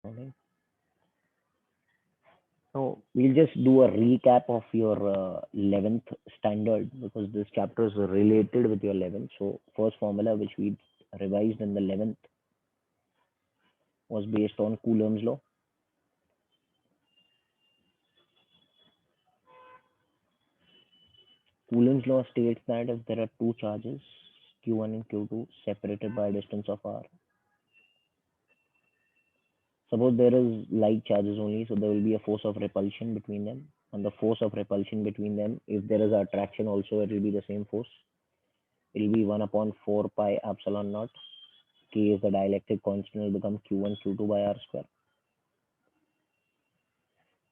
Okay. So we'll just do a recap of your 11th standard because this chapter is related with your 11th. So first formula which we revised in the 11th was based on Coulomb's law. Coulomb's law states that if there are two charges, Q1 and Q2, separated by a distance of r, suppose there is like charges only, so there will be a force of repulsion between them. And the force of repulsion between them, if there is attraction also, it will be the same force. It will be 1 upon 4 pi epsilon naught. K is the dielectric constant, will become Q1 Q2 by r square.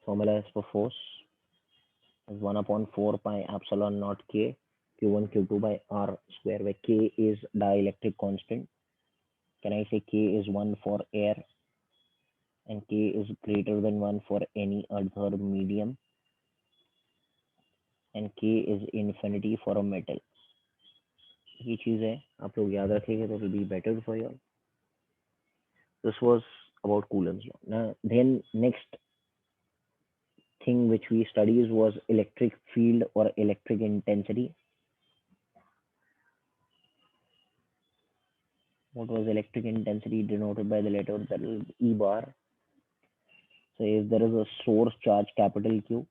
Formula is for force is 1 upon 4 pi epsilon naught K Q1 Q2 by r square, where K is dielectric constant. Can I say K is 1 for air and K is greater than 1 for any other medium, and K is infinity for a metal. ये चीज़ है आप लोग याद रखेंगे तो will be better for you. This was about Coulomb's law. Now then next thing which we studied was electric field or electric intensity. What was electric intensity denoted by the letter that is E bar. So if there is a source charge capital Q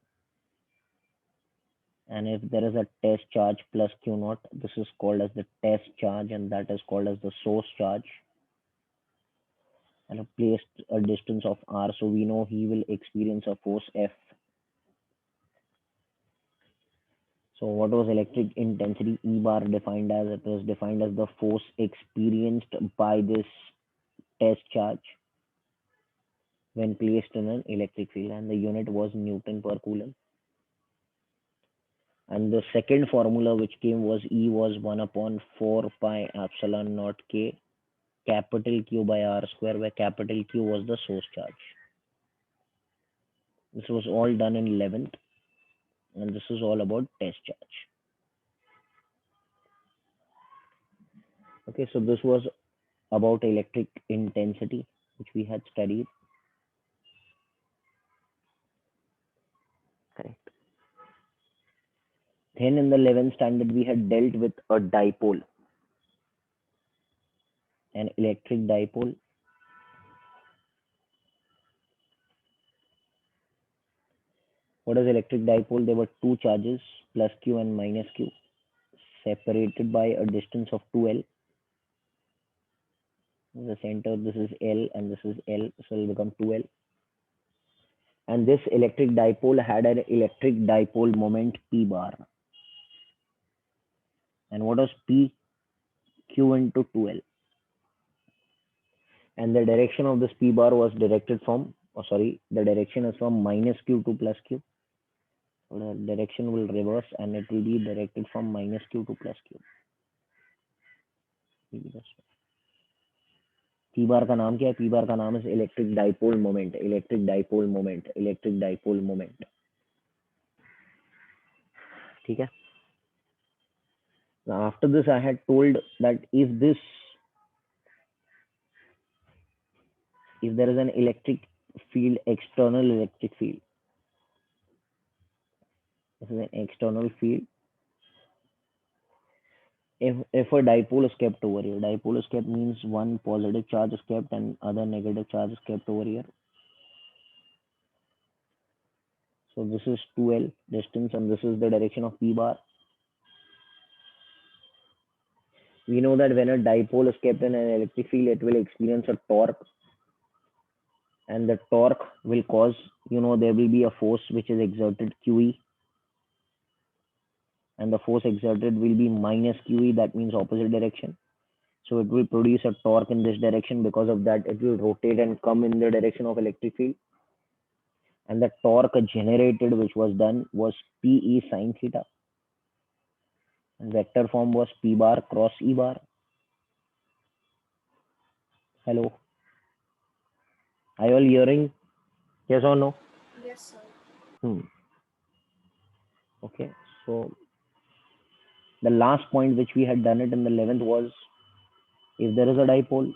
and if there is a test charge plus Q naught, this is called as the test charge and that is called as the source charge, and placed a distance of r, so we know he will experience a force F. So what was electric intensity? E bar defined as, it was defined as the force experienced by this test charge when placed in an electric field, and the unit was Newton per Coulomb. And the second formula which came was E was 1 upon 4 pi epsilon naught K capital Q by r square, where capital Q was the source charge. This was all done in 11th, and this is all about test charge. Okay, so this was about electric intensity which we had studied. Correct. Then in the 11th standard we had dealt with a dipole, an electric dipole. What is electric dipole? There were two charges plus Q and minus Q separated by a distance of 2L. The center, this is L and this is L, so it will become 2L. And this electric dipole had an electric dipole moment P bar. And what was P? Q into 2L. And the direction of this P bar was directed from, the direction is from minus Q to plus Q. So the direction will reverse and it will be directed from minus Q to plus Q. P bar का नाम क्या है? P bar का नाम is electric dipole moment, electric dipole moment, electric dipole moment. ठीक है? Now after this I had told that if there is an electric field, external electric field, this is an external field. If a dipole is kept over here, dipole is kept means one positive charge is kept and other negative charge is kept over here. So this is 2L distance and this is the direction of P bar. We know that when a dipole is kept in an electric field, it will experience a torque, and the torque will cause, there will be a force which is exerted QE, and the force exerted will be minus QE, that means opposite direction. So it will produce a torque in this direction. Because of that, it will rotate and come in the direction of electric field. And the torque generated which was done was PE sine theta. And vector form was P bar cross E bar. Hello? Are you all hearing? Yes or no? Yes, sir. Okay, so the last point which we had done it in the 11th was, if there is a dipole,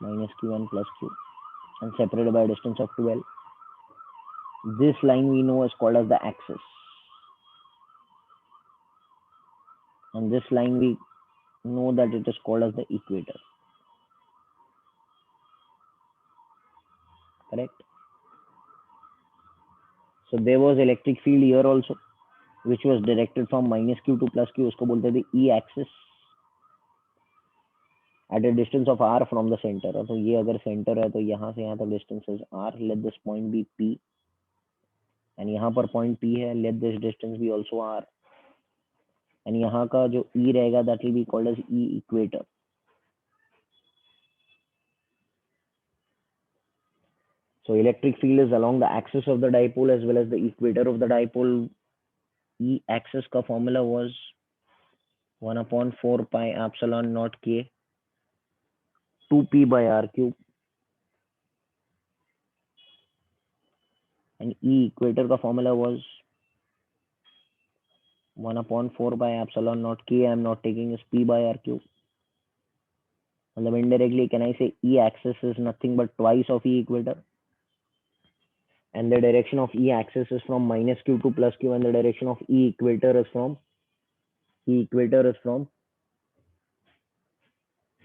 minus q1 plus q, and separated by a distance of 12. This line we know is called as the axis, and this line we know that it is called as the equator. Correct? So there was electric field here also, which was directed from minus q to plus q. उसको बोलते थे e axis at a distance of r from the center. तो ये अगर center है तो यहाँ से यहाँ तक distance is r. Let this point be p, and यहाँ पर point p है. Let this distance be also r, and यहाँ का जो e रहेगा that will be called as e equator. So electric field is along the axis of the dipole as well as the equator of the dipole. E axis का formula was 1/4 pi epsilon naught k 2p by r cube, and E equator का formula was 1/4 pi epsilon naught k. I am not taking is p by r cube. मतलब indirectly can I say E axis is nothing but twice of E equator, and the direction of E axis is from minus q to plus q, and the direction of E equator is from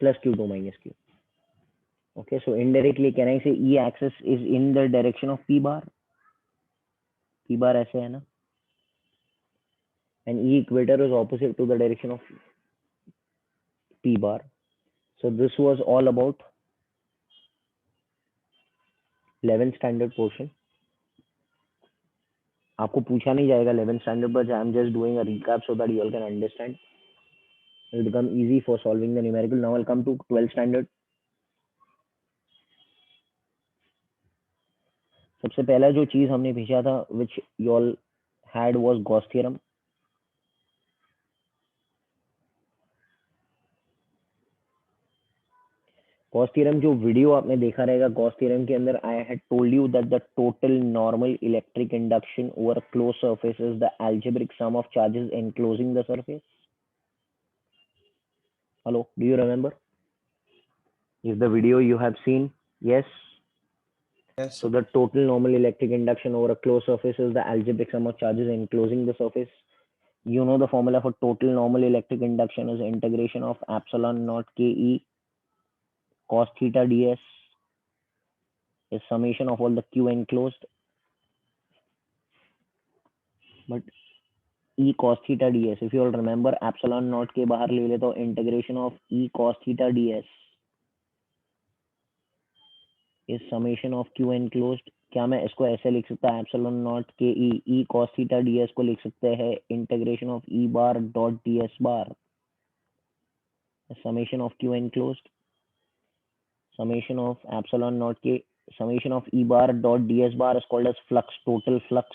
plus q to minus q. Okay, so indirectly can I say E axis is in the direction of p bar? P bar ऐसे है ना, and E equator is opposite to the direction of p bar. So this was all about 11th standard portion. आपको पूछा नहीं जाएगा 11th standard, but I am just doing a recap so that you all can understand. It will become easy for solving the numerical. Now I'll come to 12th standard. सबसे पहला जो चीज हमने भेजा था which you all had was Gauss theorem. Gauss theorem जो video आपने देखा रहेगा Gauss theorem के अंदर I had told you that the total normal electric induction over a closed surface is the algebraic sum of charges enclosing the surface. Hello, do you remember? Is the video you have seen? Yes. Yes. So the total normal electric induction over a closed surface is the algebraic sum of charges enclosing the surface. You know the formula for total normal electric induction is integration of epsilon naught ke cos theta ds is summation of all the q enclosed, but e cos theta ds, if you all remember, epsilon naught के बाहर ले ले तो integration of e cos theta ds is summation of q enclosed. क्या मैं इसको ऐसे लिख सकता है एप्सिलॉन नॉट के ई cos थीटा ds को लिख सकते हैं integration of e bar dot ds bar summation of q enclosed, summation of epsilon naught के summation of e bar dot ds bar is called as flux, total flux.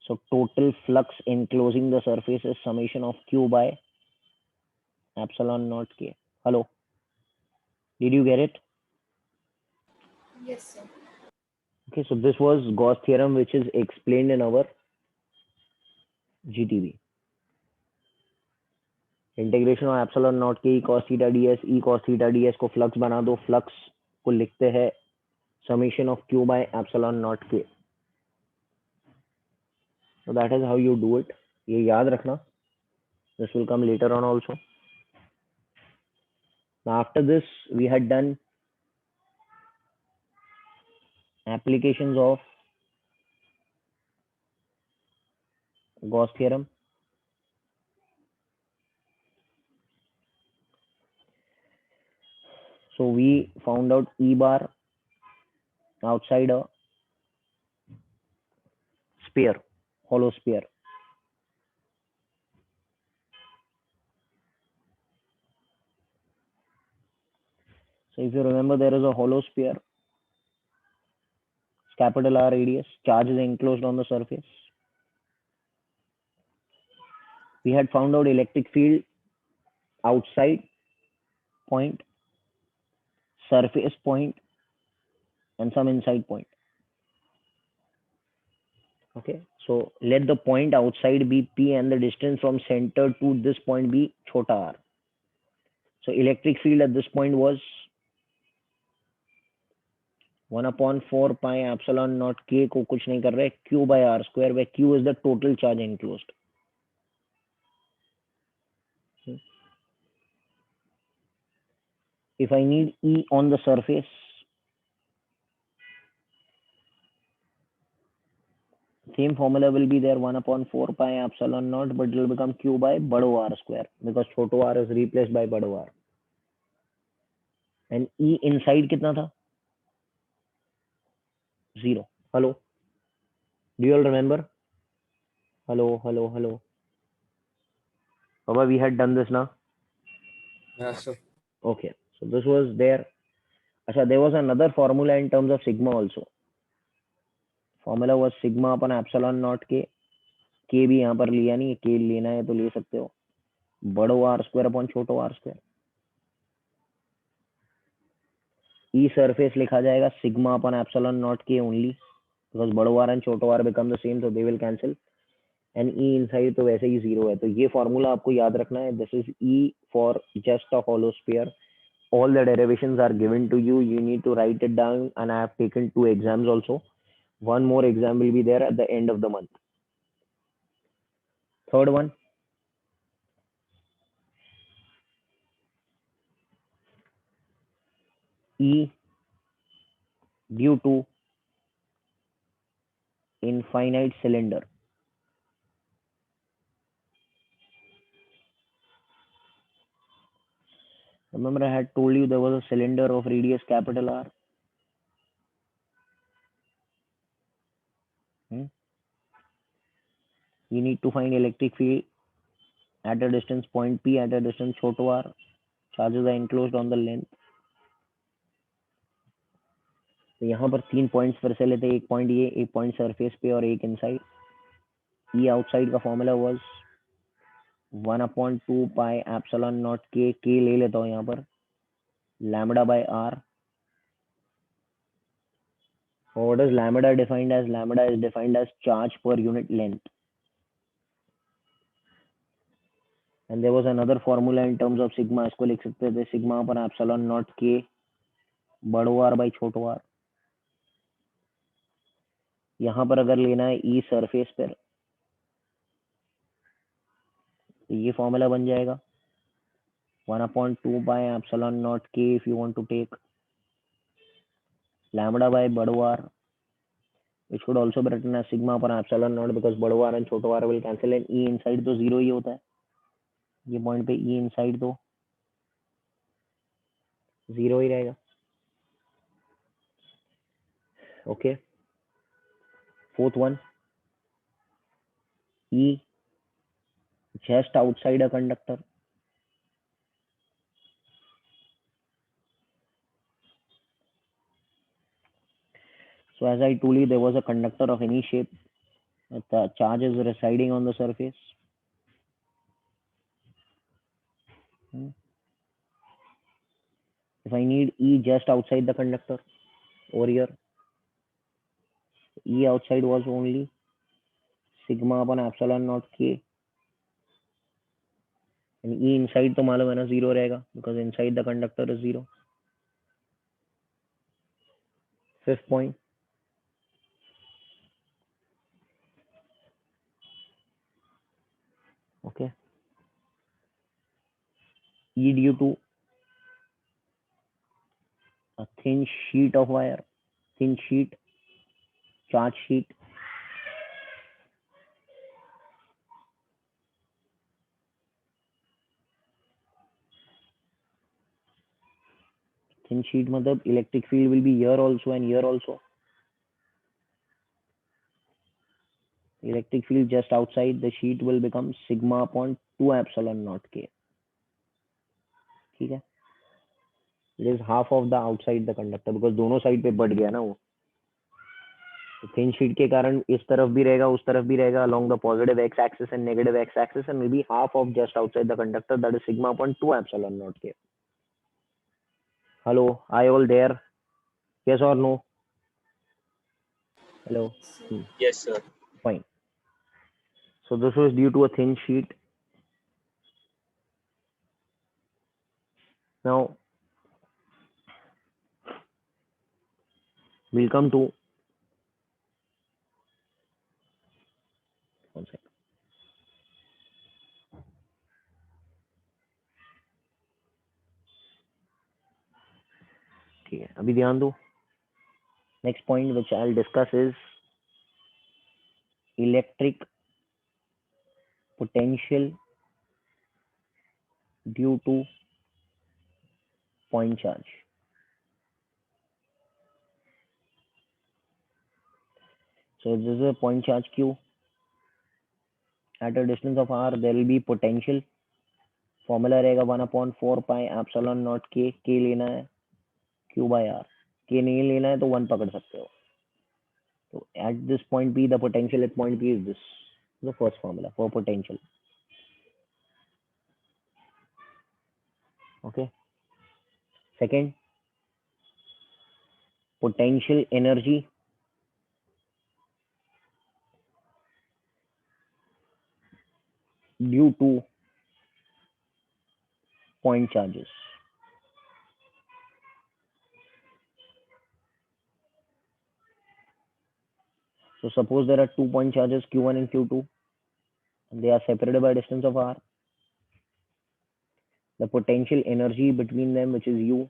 So total flux enclosing the surface is summation of q by epsilon naught k. Hello, did you get it? Yes, sir. Okay, so this was Gauss theorem which is explained in our GTB. Integration of epsilon naught के cos theta ds को flux बना दो, flux को लिखते हैं summation of q bye epsilon naught के. So that is how you do it. ये याद रखना. This will come later on also. Now after this we had done applications of Gauss theorem. So we found out E bar outside a sphere, hollow sphere. So if you remember, there is a hollow sphere, capital R radius, charge is enclosed on the surface. We had found out electric field outside point, surface point, and some inside point. Okay, so let the point outside be P and the distance from center to this point be chota r. So electric field at this point was 1/4 pi epsilon naught k को कुछ नहीं कर रहे, q by r square, where q is the total charge enclosed. If I need E on the surface, same formula will be there, 1/4 pi epsilon naught, but it will become q by बड़ो r square because छोटो r is replaced by बड़ो r. And E inside कितना था? 0. Hello? Do you all remember? Hello. Baba, we had done this now. Yeah, sir. Okay. So this was there. Achha, there was another formula in terms of sigma also. Formula was sigma upon epsilon naught k. K भी यहाँ पर लिया नहीं है, k लेना है तो ले सकते हो. बड़ो r square upon छोटो r square. E surface लिखा जाएगा sigma upon epsilon naught k only because बड़ो r and छोटो r become the same, so they will cancel. And E inside तो वैसे ही 0 है, तो ये formula आपको याद रखना है. This is E for just a hollow sphere. All the derivations are given to you. You need to write it down, and I have taken 2 exams also. One more exam will be there at the end of the month. Third one. E due to infinite cylinder. Remember I had told you there was a cylinder of radius capital R. You need to find electric field at a distance point P, at a distance छोटो r. Charges are enclosed on the length. तो यहाँ पर 3 points फिर से लेते हैं, एक point ये, एक पॉइंट सरफेस पे और एक इनसाइड. E आउटसाइड का formula was 1/2 pi epsilon naught के ले लेता हूँ यहाँ पर, lambda by r. What is lambda defined as? Lambda is defined as charge per unit length. And there was another formula in terms of sigma. इसको लिख सकते थे sigma upon epsilon naught k बड़ो r by छोटो r. यहाँ पर अगर लेना है E सरफेस पर, तो ये फॉर्मूला बन जाएगा 1/2 by epsilon naught k if you want to take lambda by बड़ो r, which could also be written as sigma upon epsilon naught because बड़ो r and छोटो r will cancel and E inside तो 0 ही होता है. ये point पे E inside तो 0 ही रहेगा. Okay. Fourth one. E just outside a conductor. So as I told you, there was a conductor of any shape. The charge is residing on the surface. If I need E just outside the conductor, over here, E outside was only sigma upon epsilon naught k. And E inside तो मालूम है ना 0 रहेगा because inside the conductor is 0. Fifth point. Okay. E due to a thin sheet of wire, thin sheet, charge sheet. Thin sheet मतलब electric field will be here also and here also. Electric field just outside the sheet will become sigma upon 2 epsilon naught k. ठीक है. It is half of the outside the conductor because दोनों side पे बढ़ गया ना वो. तो thin sheet के कारण इस तरफ भी रहेगा, उस तरफ भी रहेगा along the positive x axis and negative x axis, and will be half of just outside the conductor, that is sigma upon 2 epsilon naught k. Hello, are you all there? Yes or no? Hello. Yes, sir. Fine. So this was due to a thin sheet. Now we'll come to one second. ठीक है, अभी ध्यान दो. Next point which I'll discuss is electric potential due to point charge. So this is a point charge Q. At a distance of r, there will be potential. Formula रहेगा 1/4 pi epsilon naught के. के लेना है Q by R. के नहीं लेना है तो 1 पकड़ सकते हो. So at this point P, the potential at point P is this. The first formula for potential. Okay. Second, potential energy due to point charges. So suppose there are 2 point charges Q1 and Q2 and they are separated by a distance of R. The potential energy between them, which is U,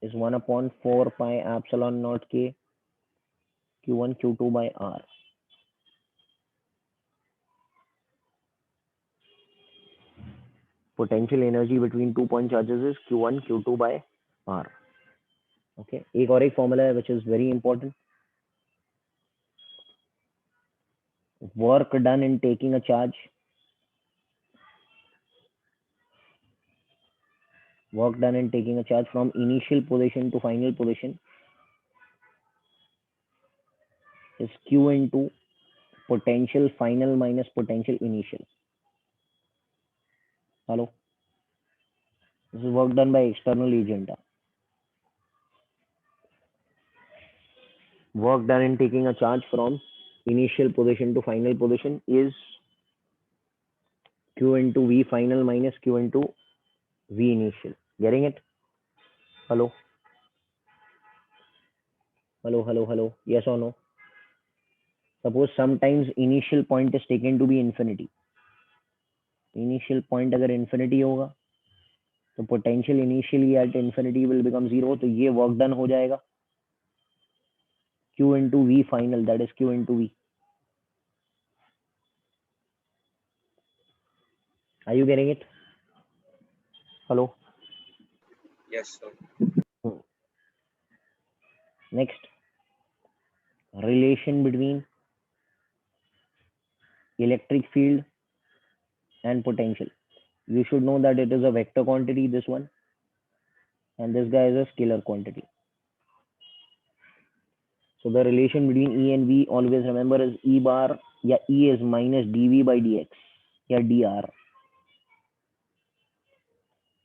is 1/4 pi epsilon naught K Q1 Q2 by R. Potential energy between 2 point charges is Q1 Q2 by R. Okay. एक और एक formula है which is very important. Work done in taking a charge. Work done in taking a charge from initial position to final position is Q into potential final minus potential initial. Hello? This is work done by external agent. Work done in taking a charge from initial position to final position is Q into V final minus Q into V initial. Getting it? Hello? Hello, hello, hello. Yes or no? Suppose sometimes initial point is taken to be infinity. Initial point अगर infinity होगा तो potential initially at infinity will become 0. तो ये work done हो जाएगा Q into V final, that is Q into V. Are you getting it? Hello? Yes, sir. Next, relation between electric field and potential. You should know that it is a vector quantity, this one, and this guy is a scalar quantity. So the relation between E and V, always remember, is E bar, या E is minus dV by dx, या dr.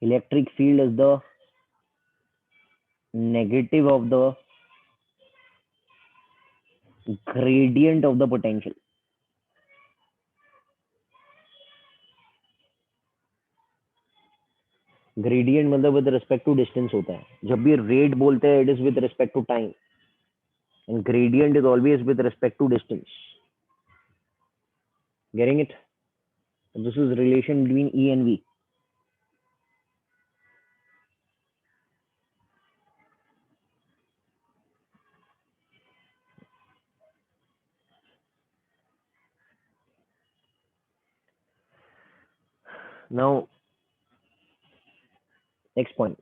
Electric field is the negative of the gradient of the potential. Gradient मतलब with respect to distance होता है. जब भी rate बोलते हैं, it is with respect to time, and gradient is always with respect to distance. Getting it? This is relation between E and V. Now, next point.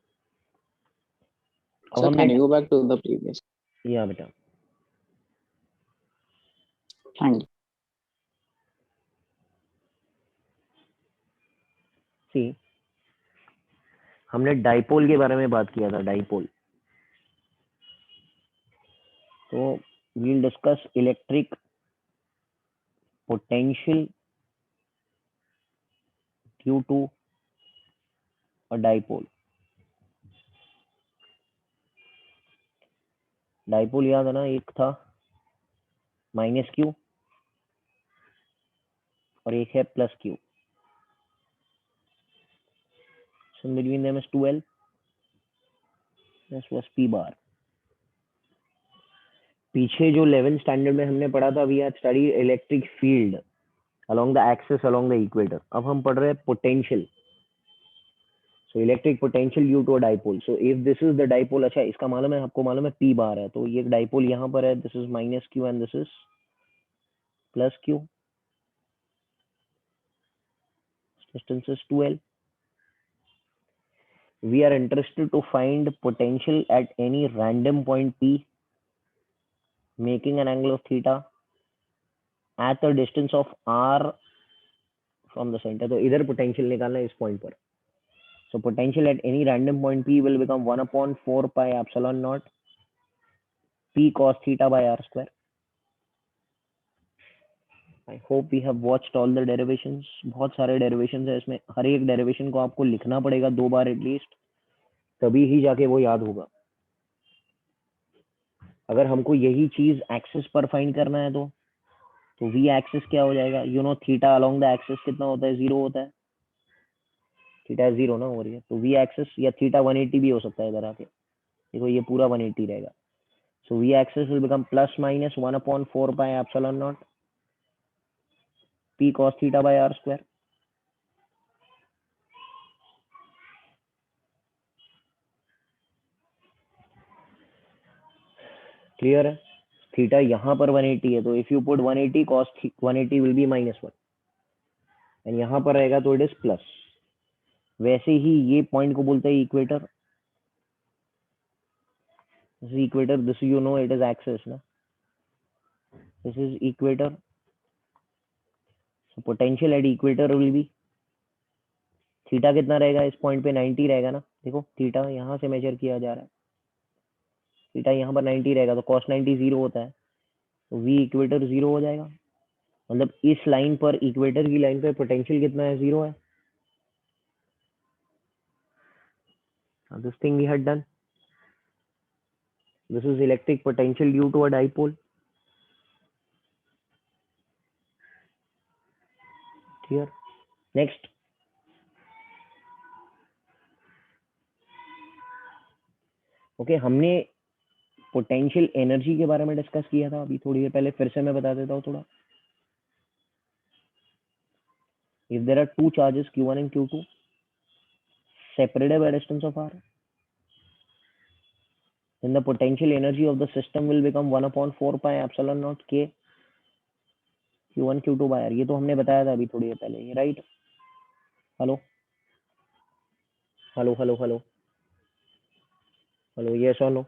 Sir, can you go back to the previous? Yeah, बेटा. Thank you. See, हमने dipole के बारे में बात किया था. Dipole. So we'll discuss electric potential due to a dipole. Dipole याद है ना, एक था माइनस क्यू और एक है plus q. So between them is 2L. This was P bar. पीछे जो 11th स्टैंडर्ड में हमने पढ़ा था, we had study electric field along the axis along the equator. अब हम पढ़ रहे हैं potential. So electric potential due to a dipole. So if this is the dipole, अच्छा इसका मालूम है, आपको मालूम है P बार है, तो ये dipole यहाँ पर है, this is minus Q and this is plus Q. Distance is 2L. We are interested to find potential at any random point P, making an angle of theta at a distance of R from the center. तो इधर potential निकालना है इस point पर. So potential at any random point P will become 1 upon 4 pi epsilon naught P cos theta by R square. I hope we have watched all the derivations. बहुत सारे derivations है इसमें, हर एक derivation को आपको लिखना पड़ेगा 2 बार एटलीस्ट, तभी ही जाके वो याद होगा। अगर हमको यही चीज एक्सिस पर फाइंड करना है तो v एक्सिस क्या हो जाएगा, you know theta along the axis कितना होता है, 0 होता है, थीटा 0 ना हो रही है, तो v एक्सिस या थीटा 180 भी हो सकता है इधर आके, देखो ये पूरा 180 रहेगा। So v axis will become plus minus 1 upon 4 pi epsilon naught P cos theta by R square. Clear है? थीटा यहाँ पर 180 है, तो if you put 180 cos 180 will be minus 1 and यहाँ पर रहेगा तो इट इज प्लस। वैसे ही ये पॉइंट को बोलते हैं equator. This is equator, this you know it is axis ना, this is equator. So potential at equator will be, theta कितना रहेगा इस पॉइंट पे, 90 रहेगा ना, देखो थीटा यहाँ से मेजर किया जा रहा है, थीटा यहाँ पर 90 रहेगा, तो cos 90 0 होता है, तो v इक्वेटर 0 हो जाएगा। मतलब इस लाइन पर, इक्वेटर की लाइन पर पोटेंशियल कितना है, 0 है। This thing we had done, this is electric potential due to a dipole. Clear? Next, okay, हमने पोटेंशियल एनर्जी के बारे में डिस्कस किया था अभी थोड़ी देर पहले, फिर से मैं बता देता हूँ थोड़ा। If there are two charges Q1 and Q2 separated by distance of r, then the potential energy of the system will become 1 upon 4 pi epsilon naught k Q1 Q2 by r। ये तो हमने बताया था अभी थोड़ी देर पहले, right? Hello hello hello hello hello, yes or no?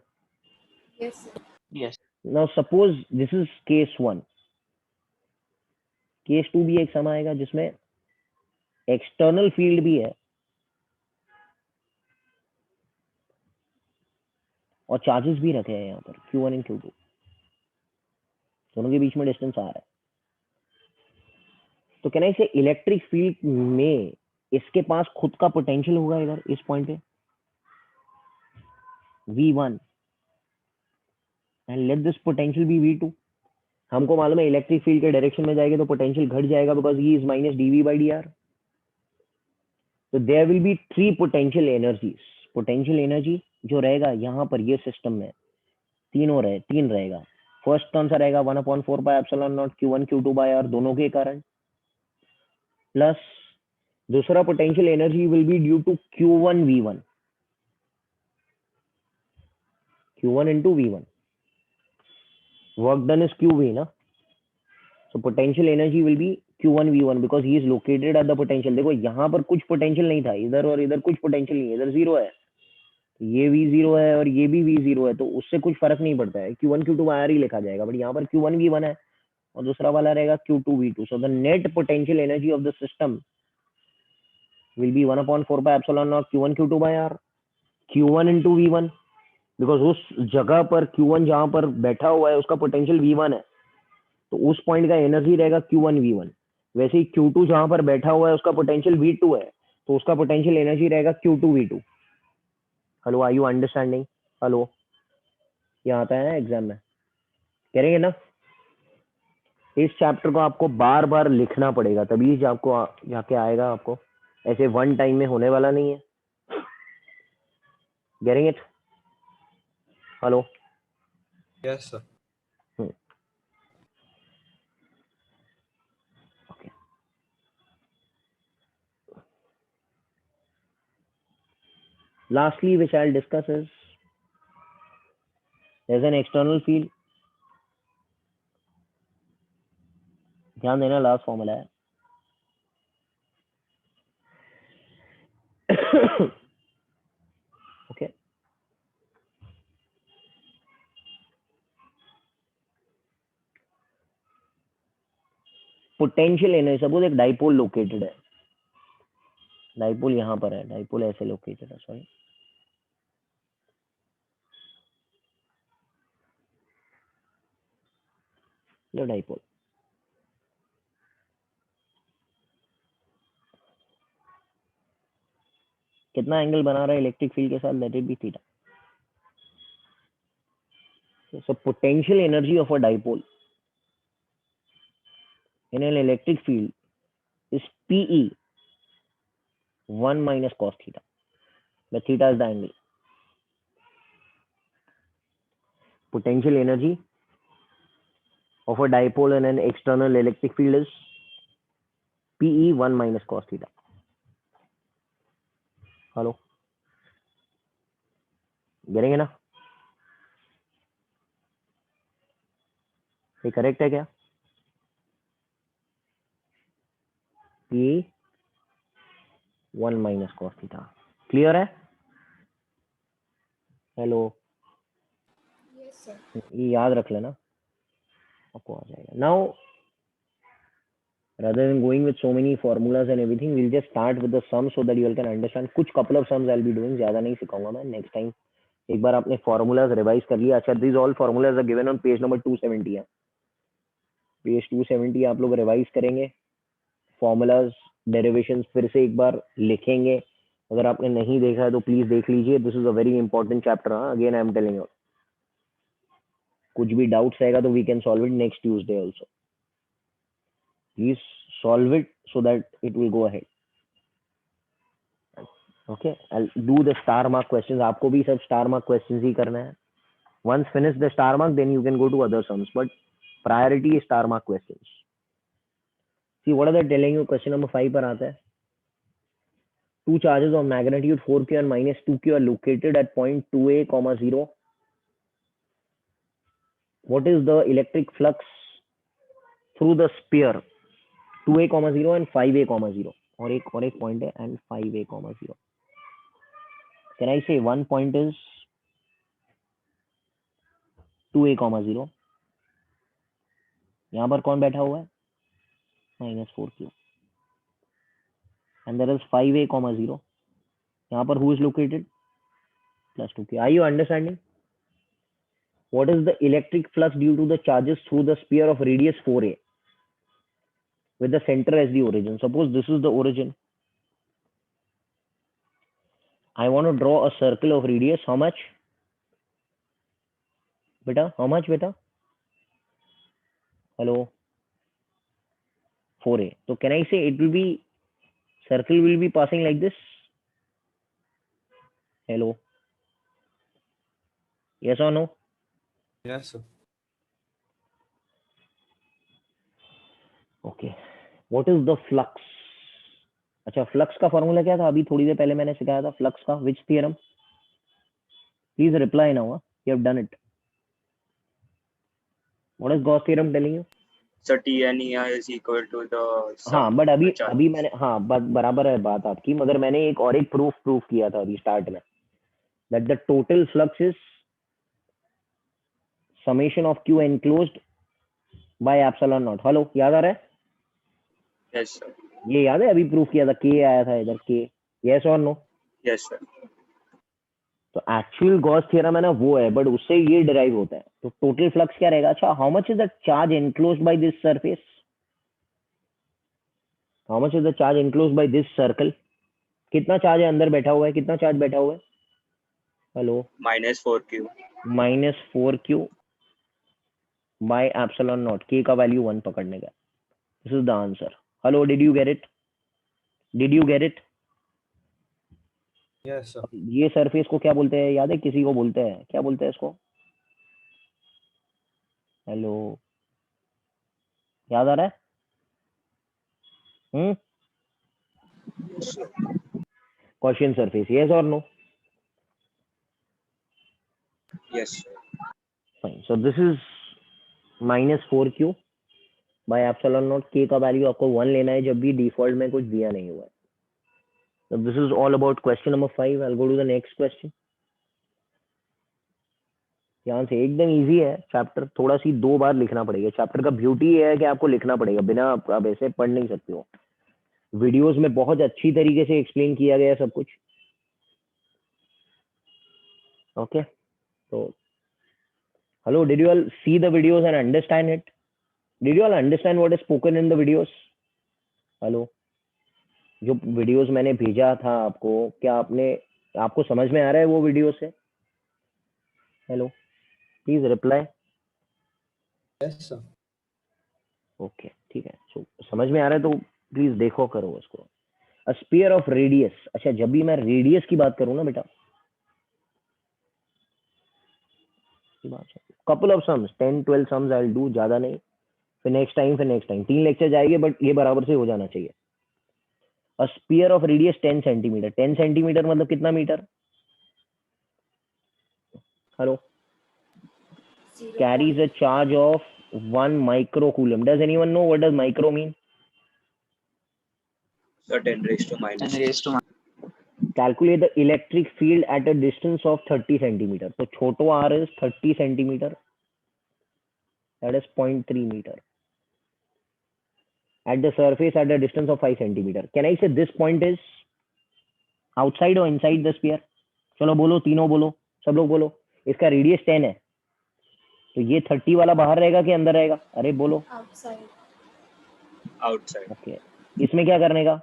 Yes, sir. Yes. Now suppose this is case 1, case 2 भी एक समय आएगा जिसमें एक्सटर्नल फील्ड भी है और चार्जेस भी रखे हैं यहाँ पर Q1 and Q2, दोनों के बीच में डिस्टेंस आ रहा है। तो कहना इसे इलेक्ट्रिक फील्ड में इसके पास खुद का पोटेंशियल होगा इधर इस पॉइंट पे V1 and let this potential be V2। हमको मालूम है इलेक्ट्रिक फील्ड के डायरेक्शन में जाएगा तो पोटेंशियल घट जाएगा because E is minus dV by dr। तो there will be 3 potential energies. Potential energy जो रहेगा यहाँ पर ये सिस्टम में तीन रहेगा। फर्स्ट कौन सा रहेगा, 1 upon 4 pi epsilon naught Q1 Q2 by r दोनों के कारण, प्लस दूसरा potential energy will be due to Q1 V1, Q1 into V1, work done is QV ना, so potential energy will be Q1 V1 because he is located at the potential। देखो यहाँ पर कुछ potential नहीं था, इधर और इधर कुछ पोटेंशियल नहीं है, इधर 0 है, ये V0 है और ये भी V0 है, तो उससे कुछ फर्क नहीं पड़ता है, Q1 Q2 बाहर ही लिखा जाएगा, बट यहाँ पर Q1 V1 है और दूसरा वाला रहेगा Q2 V2। So the net potential energy of the system will be 1 upon 4 pi epsilon naught Q1 Q2 by r, Q1 into V1 because उस जगह पर Q1 जहां पर बैठा हुआ है उसका पोटेंशियल V1 है, तो उस पॉइंट का एनर्जी रहेगा Q1 V1। वैसे ही Q2 जहां पर बैठा हुआ है उसका पोटेंशियल V2 है, तो उसका पोटेंशियल एनर्जी रहेगा Q2 V2। Hello, are you understanding? Hello, ये आता है ना एग्जाम में, करेंगे ना? इस चैप्टर को आपको बार बार लिखना पड़ेगा तभी आपको जाके आएगा, आपको ऐसे वन टाइम में होने वाला नहीं है। Getting it? Hello Yes, sir. Okay. Lastly, which I'll discuss is there's an external field. ध्यान देना लास्ट फॉर्मूला है. Okay. पोटेंशियल एनर्जी, सपोज एक डाइपोल लोकेटेड है. डाइपोल यहाँ पर है, डाइपोल ऐसे लोकेटेड है. सॉरी, लो डाइपोल. कितना एंगल बना रहा है इलेक्ट्रिक फील्ड के साथ? Let it be theta. So potential energy of a dipole in an electric field is PE 1 minus cos theta, where theta is the angle. Potential energy of a dipole in an external electric field is PE 1 minus cos theta. Hello? Getting it now? ये correct है क्या? PE 1 minus cos theta. Clear है? Hello, Yes, sir. ये याद रख लेना, आपको आ जाएगा. Now, rather than going with so many formulas and everything, we'll just start with the sums so that you all can understand. कुछ couple of sums I'll be doing, ज़्यादा नहीं सिखाऊंगा मैं. Next time एक बार आपने formulas revise कर लिया. अच्छा, these all formulas are given on page number 270 है. पेज 270 आप लोग रिवाइज करेंगे. फॉर्मूलाज, डेरिवेशंस फिर से एक बार लिखेंगे. अगर आपने नहीं देखा है तो प्लीज देख लीजिए. This is a very important chapter. Again I am telling you, कुछ भी डाउट्स रहेगा तो we can solve it next Tuesday also. Please solve it so that it will go ahead. Okay, I do the star mark questions. आपको भी सब star mark questions ही करना है. Once finish the star mark then you can go to other sums, but priority is star mark questions. See what are they telling you? Question number 5 पर आता है. Two charges of magnitude 4q and minus 2q are located at point 2a, 0. What is the electric flux through the sphere 2a, 0 and 5a, 0? और एक point है and 5a, 0. Can I say one point is 2a, 0? यहाँ पर कौन बैठा हुआ है? minus 4q. And there is 5a, 0. यहाँ पर who is located? plus 2q. Are you understanding? What is the electric flux due to the charges through the sphere of radius 4a with the center as the origin? Suppose this is the origin. I want to draw a circle of radius. How much? Beta, how much beta? Hello? 4a. So can I say it will be, circle will be passing like this? Hello? Yes or no? Yes, sir. Okay. What is the flux? अच्छा, flux का formula क्या था? अभी थोड़ी देर पहले मैंने सिखाया था फ्लक्स का. Which theorem? Please reply now. You have done it. What is Gauss theorem telling you? So TNEI is equal to the हाँ, sum बट of the अभी charges. मैंने, हाँ बराबर है बात आपकी, मगर मैंने एक और एक प्रूफ किया था अभी स्टार्ट में, that the total flux is summation of Q enclosed bye epsilon not. Hello, याद आ रहा है? Yes, sir. ये याद है? अभी प्रूफ किया था, के आया था इधर, के. यस और नो? Yes, sir. तो एक्चुअल गॉस थ्योरम है ना, वो है, बट उससे ये डिराइव होता है. तो टोटल फ्लक्स क्या रहेगा? अच्छा, how much is the charge enclosed by this surface? How much is the charge enclosed by this circle? कितना चार्ज है अंदर बैठा हुआ है? कितना चार्ज बैठा हुआ है? Hello? Minus 4Q. minus 4q by epsilon naught. K का वैल्यू 1 पकड़ने का. This is the answer. Hello, did you get it? Did you get it? Yes, sir. ये सरफेस को क्या बोलते हैं? याद है? किसी को बोलते हैं, क्या बोलते हैं इसको? हेलो, याद आ रहा है? Yes, sir. Gaussian surface, yes or no? Yes, sir. Fine. So this is minus 4q by epsilon naught. k का वैल्यू आपको 1 लेना है जब भी डिफॉल्ट में कुछ दिया नहीं हुआ है. So this is all about question number 5. I'll go to the next question. यहाँ से एकदम इजी है चैप्टर, थोड़ा सी 2 बार लिखना पड़ेगा. चैप्टर का ब्यूटी है कि आपको लिखना पड़ेगा, बिना आप ऐसे पढ़ नहीं सकते हो. वीडियोस में बहुत अच्छी तरीके से एक्सप्लेन किया गया है सब कुछ. ओके, तो hello, did you all see the videos and understand it? Did you all understand what is spoken in the videos? Hello, जो वीडियोस मैंने भेजा था आपको, क्या आपको समझ में आ रहा है वो वीडियो से? Hello, please reply. Yes, sir. Okay, ठीक है. सो समझ में आ रहा है तो प्लीज देखो, करो उसको. अ स्फीयर ऑफ रेडियस. अच्छा, जब भी मैं रेडियस की बात करूँ ना बेटा, couple of sums, 10-12 sums I will do, ज्यादा नहीं. फिर नेक्स्ट टाइम 3 लेक्चर जाएंगे, बट ये बराबर से हो जाना चाहिए. A sphere of radius 10 centimetre. 10 centimetre मतलब कितना metre? Hello, carries a charge of 1 microcoulomb. Does anyone know what does micro mean? So 10 raised to minus 10 raised to Calculate the electric field at a distance of 30 centimeter. So छोटो r is 30 centimeter. That is 0.3 meter. At the surface at a distance of 5 centimeter. Can I say this point is outside or inside the sphere? चलो बोलो, तीनों बोलो, सब लोग बोलो. इसका radius 10 है, तो ये 30 वाला बाहर रहेगा कि अंदर रहेगा? अरे बोलो. Outside. outside. ओके, इसमें क्या करने का?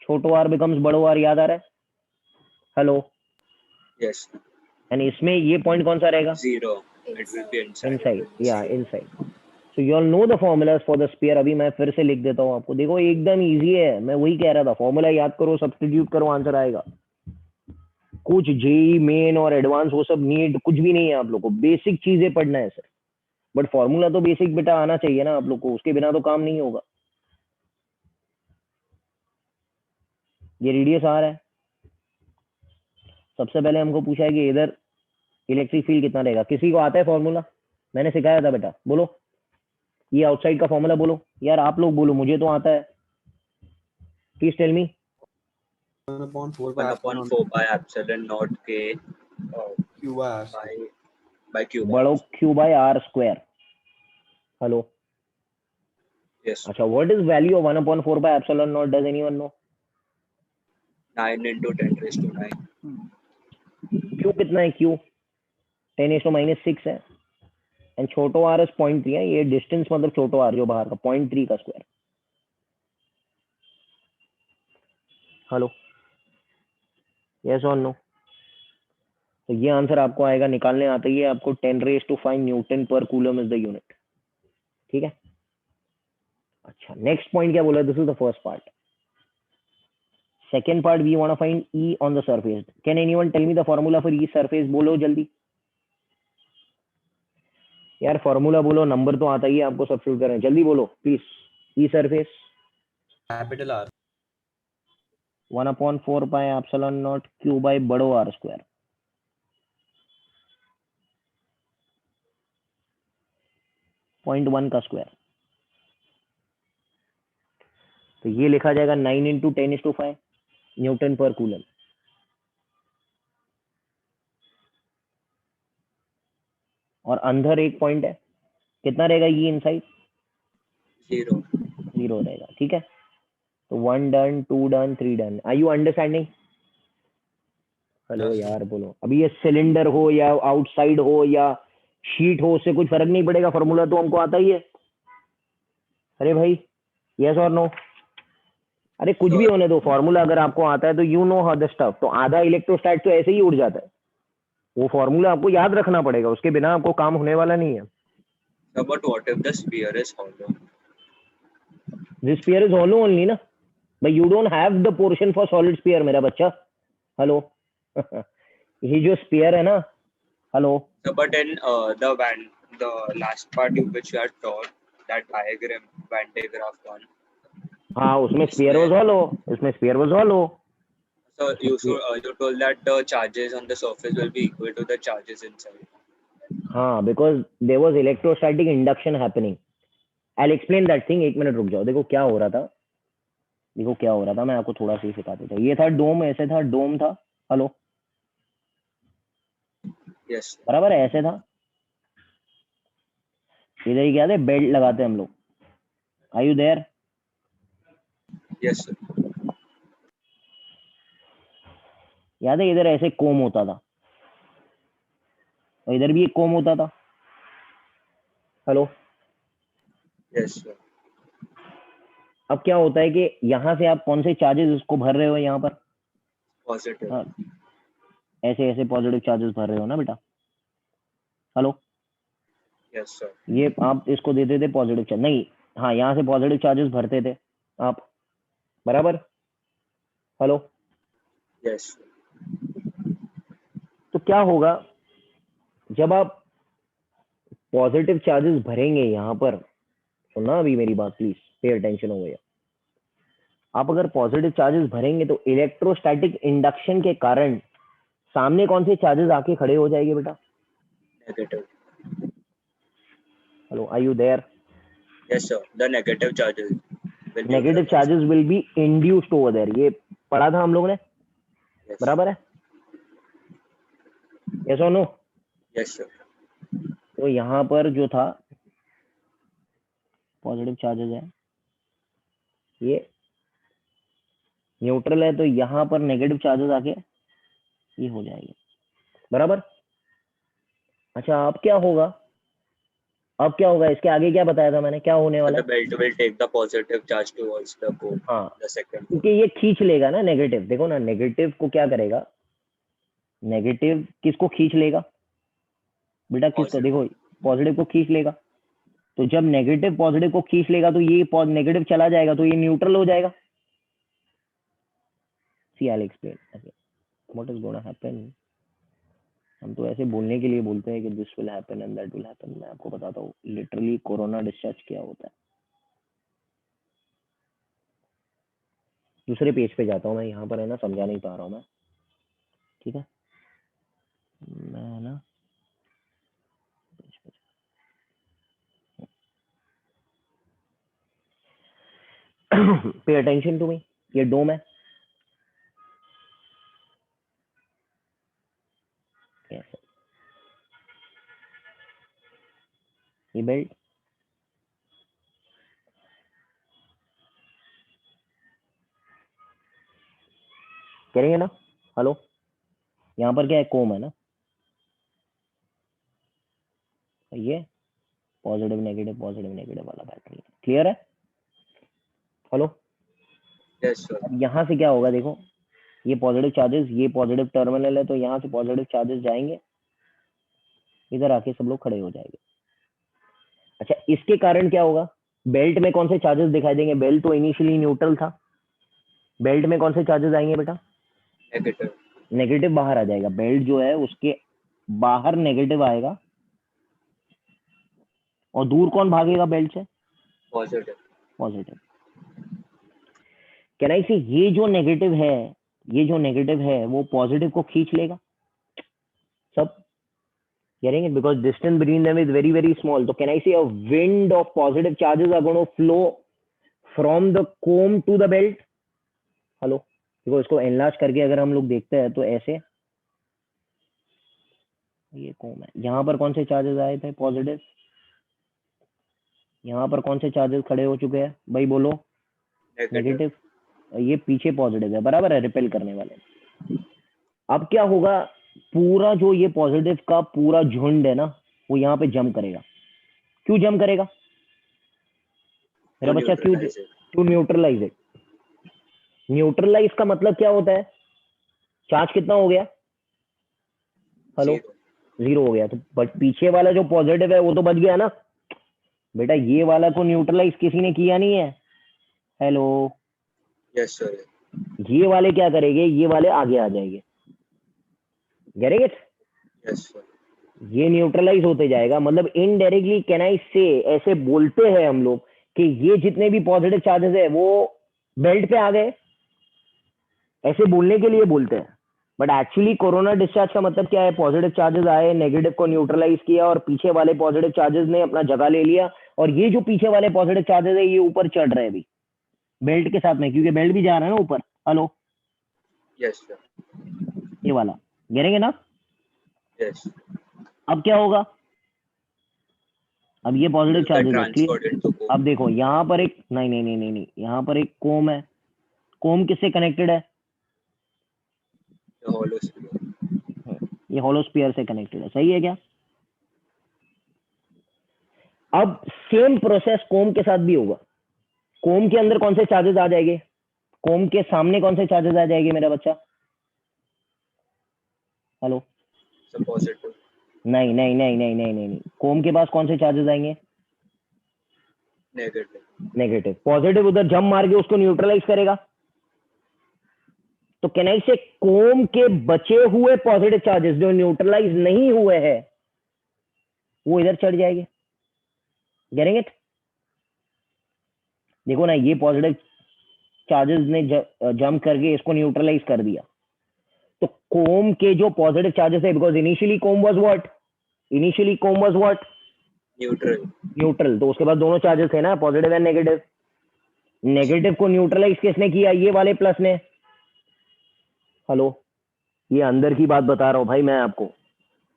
छोटो r becomes बड़ो r. याद आ रहा है? Hello, Yes, sir. एंड इसमें ये पॉइंट कौन सा रहेगा? 0. It will be inside. Inside. या inside. So you all know the formulas for the sphere. अभी मैं फिर से लिख देता हूँ आपको. देखो एकदम इजी है, मैं वही कह रहा था. फॉर्मूला याद करो, सब्स्टिट्यूट करो, आंसर आएगा. कुछ जेई मेन और एडवांस वो सब नीड कुछ भी नहीं है. आप लोग को बेसिक चीजें पढ़ना है सर, बट फॉर्मूला तो बेसिक बेटा आना चाहिए ना आप लोग को, उसके बिना तो काम नहीं होगा. ये रेडियस आ रहा है. सबसे पहले हमको पूछा है कि इधर इलेक्ट्रिक फील्ड कितना रहेगा. किसी को आता है फॉर्मूला? मैंने सिखाया था बेटा, बोलो. ये आउटसाइड का फॉर्मूला बोलो. यार आप लोग बोलो, मुझे तो आता है. Please tell me. 1/4 1 upon 4 by epsilon naught k QR. by q bar. बड़ो q by are square. Hello, Yes, अच्छा, what is value of 1/4 by epsilon naught? Does anyone know? 9 into 10 raised to 9. Q कितना है? Q 10⁻⁻6 है. And छोटो are is 0.3 है. ये distance मतलब छोटो आर जो बाहर का 0.3 का स्क्वायर. हेलो, यस और नो? तो ये आंसर आपको आएगा, निकालने आता ही है आपको. 10⁵ न्यूटन पर कूलम इज द यूनिट. ठीक है. अच्छा, नेक्स्ट पॉइंट क्या बोला? This is the first part. Second part, we want to find E on the surface. Can anyone tell me the formula for E surface? बोलो जल्दी यार, formula बोलो. Number तो आता ही है आपको, सब्स्टिट्यूट करें. जल्दी बोलो please. E surface Capital R. 1/4 pi epsilon naught q by बड़ो आर स्क्वायर. पॉइंट 1 का स्क्वायर. तो ये लिखा जाएगा 9 into 10⁵ न्यूटन पर कूलम. और अंदर एक पॉइंट है, कितना रहेगा ये इनसाइड? 0. 0 रहेगा. ठीक है. तो 1 done, 2 done, 3 done. Are you understanding? Hello Yes, यार बोलो. अभी ये सिलेंडर हो या आउटसाइड हो या शीट हो, उससे कुछ फर्क नहीं पड़ेगा. फॉर्मूला तो हमको आता ही है. अरे भाई, यस और नो? अरे कुछ भी होने दो, फॉर्मूला अगर आपको आता है तो you know how the stuff. तो आधा इलेक्ट्रोस्टैट तो ऐसे ही उड़ जाता है. वो फॉर्मूला आपको याद रखना पड़ेगा, उसके बिना आपको काम होने वाला नहीं है. So, but what if the sphere is hollow? This sphere is hollow only ना भाई. You don't have the portion for solid sphere मेरा बच्चा. हेलो ये जो स्फीयर है ना, hello, So, but in the The last part which you had taught, that diagram, Van de Graaff one. हाँ, उसमें स्फीयर इसमें वाज hollow, उसमें स्फीयर वाज hollow. so उसमें you told that the charges on the surface will be equal to the charges inside. हाँ, because there was electrostatic induction happening. I'll explain that thing. एक minute रुक जाओ. देखो क्या हो रहा था. देखो क्या हो रहा था, मैं आपको थोड़ा सा ही सिखा देता हूँ. ये था डोम, ऐसे था, डोम था. Hello, Yes, sir. बराबर है, ऐसे था. इधर ही क्या थे, बेल्ट लगाते हम लोग. Are you there? Yes, sir. याद है, इधर ऐसे कोम होता था और इधर भी एक कोम होता था. हेलो. Yes, sir. अब क्या होता है कि यहाँ से आप कौन से चार्जेस उसको भर रहे हो यहाँ पर. Positive. हाँ, ऐसे ऐसे पॉजिटिव चार्जेस भर रहे हो ना बेटा. हेलो. Yes, sir. ये आप इसको देते थे पॉजिटिव चार्ज, नहीं, हाँ, यहाँ से पॉजिटिव चार्जेस भरते थे आप, बराबर. हेलो. Yes, sir. तो क्या होगा जब आप पॉजिटिव चार्जेस भरेंगे यहाँ पर. सुनना अभी मेरी बात, प्लीज पे अटेंशन हो गया. आप अगर पॉजिटिव चार्जेस भरेंगे तो इलेक्ट्रोस्टैटिक इंडक्शन के कारण सामने कौन से चार्जेस आके खड़े हो जाएंगे बेटा. Negative. Hello, are you there? Yes, sir. The negative charges will negative neutralize. Charges will be induced over there. ये पढ़ा था हम लोगों ने, Yes. बराबर है. यस और नो? Yes, sir. तो यहाँ पर जो था पॉजिटिव चार्जेस है, ये न्यूट्रल है, तो यहाँ पर नेगेटिव चार्जेस आके ये हो जाएंगे, बराबर. अच्छा, अब क्या होगा, अब क्या होगा, इसके आगे क्या बताया था मैंने, क्या होने So वाला the है. belt will take the positive charge towards the core. हाँ, The second core. क्योंकि ये खींच लेगा ना नेगेटिव. देखो ना, नेगेटिव को क्या करेगा, नेगेटिव किसको खींच लेगा बेटा, किसको, Positive. देखो, पॉजिटिव को खींच लेगा. तो जब नेगेटिव पॉजिटिव को खींच लेगा तो ये नेगेटिव चला जाएगा, तो ये न्यूट्रल हो जाएगा. See I explain what is gonna happen. हम तो ऐसे बोलने के लिए बोलते हैं कि this will happen and that will happen. मैं आपको बताता हूँ लिटरली कोरोना डिस्चार्ज क्या होता है. दूसरे पेज पे जाता हूँ मैं, यहाँ पर है ना समझा नहीं पा रहा हूँ मैं, ठीक है. मैं ना पे अटेंशन टू मी. ये डोम है, yes. ये बेल्ट, करेंगे ना. हेलो, यहाँ पर क्या है, कोम है ना. ये पॉजिटिव नेगेटिव वाला पैटर्न है. क्लियर है. हेलो. Yes, sir. अब यहाँ से क्या होगा, देखो, ये पॉजिटिव चार्जेस, ये पॉजिटिव टर्मिनल है, तो यहाँ से पॉजिटिव चार्जेस जाएंगे, इधर आके सब लोग खड़े हो जाएंगे. अच्छा, इसके कारण क्या होगा, बेल्ट में कौन से चार्जेस दिखाई देंगे. बेल्ट तो इनिशियली न्यूट्रल था, बेल्ट में कौन से चार्जेस आएंगे बेटा, Negative. नेगेटिव बाहर आ जाएगा. बेल्ट जो है उसके बाहर नेगेटिव आएगा, और दूर कौन भागेगा बेल्ट से, Positive. पॉजिटिव. कैन आई से ये जो नेगेटिव है, ये जो नेगेटिव है वो पॉजिटिव को खींच लेगा. सब getting it because distance between them is very very small. So can I say a wind of positive charges are going to flow from the comb to the belt. Hello, देखो, इसको enlarge करके अगर हम लोग देखते हैं तो ऐसे, ये कोम है, यहाँ पर कौन से चार्जेस आए थे पॉजिटिव, यहाँ पर कौन से चार्जेस खड़े हो चुके हैं भाई, बोलो. Negative. नेगेटिव. ये पीछे पॉजिटिव है, बराबर है, रिपेल करने वाले. अब क्या होगा, पूरा जो ये पॉजिटिव का पूरा झुंड है ना, वो यहाँ पे जम करेगा. क्यों जम करेगा मेरा To बच्चा, क्यों, neutralize it. To neutralize it. Neutralize का मतलब क्या होता है, चार्ज कितना हो गया, हेलो, Zero. 0 हो गया. तो बट पीछे वाला जो पॉजिटिव है वो तो बच गया ना बेटा. ये वाला को न्यूट्रलाइज किसी ने किया नहीं है. Hello, Yes, sir. ये वाले क्या करेंगे, ये वाले आगे आ जाएंगे. Getting it. Yes, sir. ये न्यूट्रलाइज होते जाएगा, मतलब इनडायरेक्टली कैन आई से, ऐसे बोलते हैं हम लोग कि ये जितने भी पॉजिटिव चार्जेस है वो बेल्ट पे आ गए, ऐसे बोलने के लिए बोलते हैं। बट एक्चुअली कोरोना डिस्चार्ज का मतलब क्या है? पॉजिटिव चार्जेस आए, नेगेटिव को न्यूट्रलाइज किया और पीछे वाले पॉजिटिव चार्जेस ने अपना जगह ले लिया, और ये जो पीछे वाले पॉजिटिव चार्जेस है ये ऊपर चढ़ रहे हैं अभी बेल्ट के साथ में, क्योंकि बेल्ट भी जा रहा है ना ऊपर। Hello, Yes, sir. ये वाला गिरेंगे ना? Yes. अब क्या होगा? अब ये पॉजिटिव Will get चार्जेस है, क्लियर? transferred into अब code. देखो यहाँ पर एक नहीं, यहाँ पर एक कोम है। कोम किससे कनेक्टेड है? The hollow sphere. ये होलोस्फीयर से कनेक्टेड है, सही है क्या? अब सेम प्रोसेस कोम के साथ भी होगा। कोम के अंदर कौन से चार्जेस आ जाएंगे? कोम के सामने कौन से चार्जेस आ जाएंगे मेरा बच्चा? Hello, So positive. नहीं, कोम के पास कौन से चार्जेस आएंगे? Negative. नेगेटिव। पॉजिटिव उधर जम मार के उसको न्यूट्रलाइज करेगा, तो कैन आई से कोम के बचे हुए पॉजिटिव चार्जेस जो न्यूट्रलाइज नहीं हुए हैं वो इधर चढ़ जाएंगे। Getting it? देखो ना, ये पॉजिटिव चार्जेस ने जंप करके इसको न्यूट्रलाइज कर दिया, तो कोम के जो पॉजिटिव चार्जेस है, because initially comb was what? Neutral. Neutral. तो उसके बाद दोनों चार्जेस थे ना, पॉजिटिव एंड नेगेटिव। नेगेटिव को न्यूट्रलाइज किसने किया? ये वाले प्लस ने। हेलो, ये अंदर की बात बता रहा हूँ भाई मैं आपको।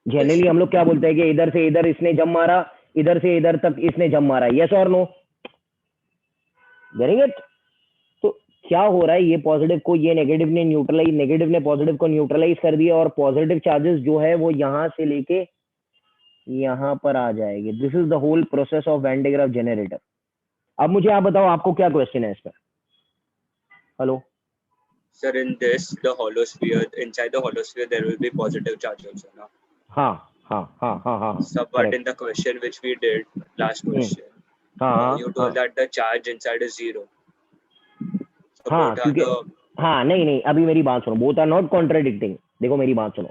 जनरली हम लोग क्या बोलते हैं कि इधर से इधर इसने जम मारा, इधर से इधर तक इसने जम मारा, यस और नो? Getting it? तो क्या हो रहा है, ये पॉजिटिव को ये नेगेटिव ने पॉजिटिव को न्यूट्रलाइज कर दिया, और पॉजिटिव चार्जेस जो है वो यहां से लेके यहां पर आ जाएंगे। This is the whole process of Van de Graaff generator. अब मुझे आप बताओ, आपको क्या क्वेश्चन है इस पर? Hello, Sir, in this, the hollow sphere, inside the hollow sphere, there will be positive charge also, no? हाँ, So, but correct. in the question which we did, last question, हाँ, you told that the charge inside is 0. So, हाँ, what are क्योंकि the... हाँ, नहीं, अभी मेरी बात सुनो, बोथ आर नॉट कॉन्ट्राडिक्टिंग। देखो मेरी बात सुनो।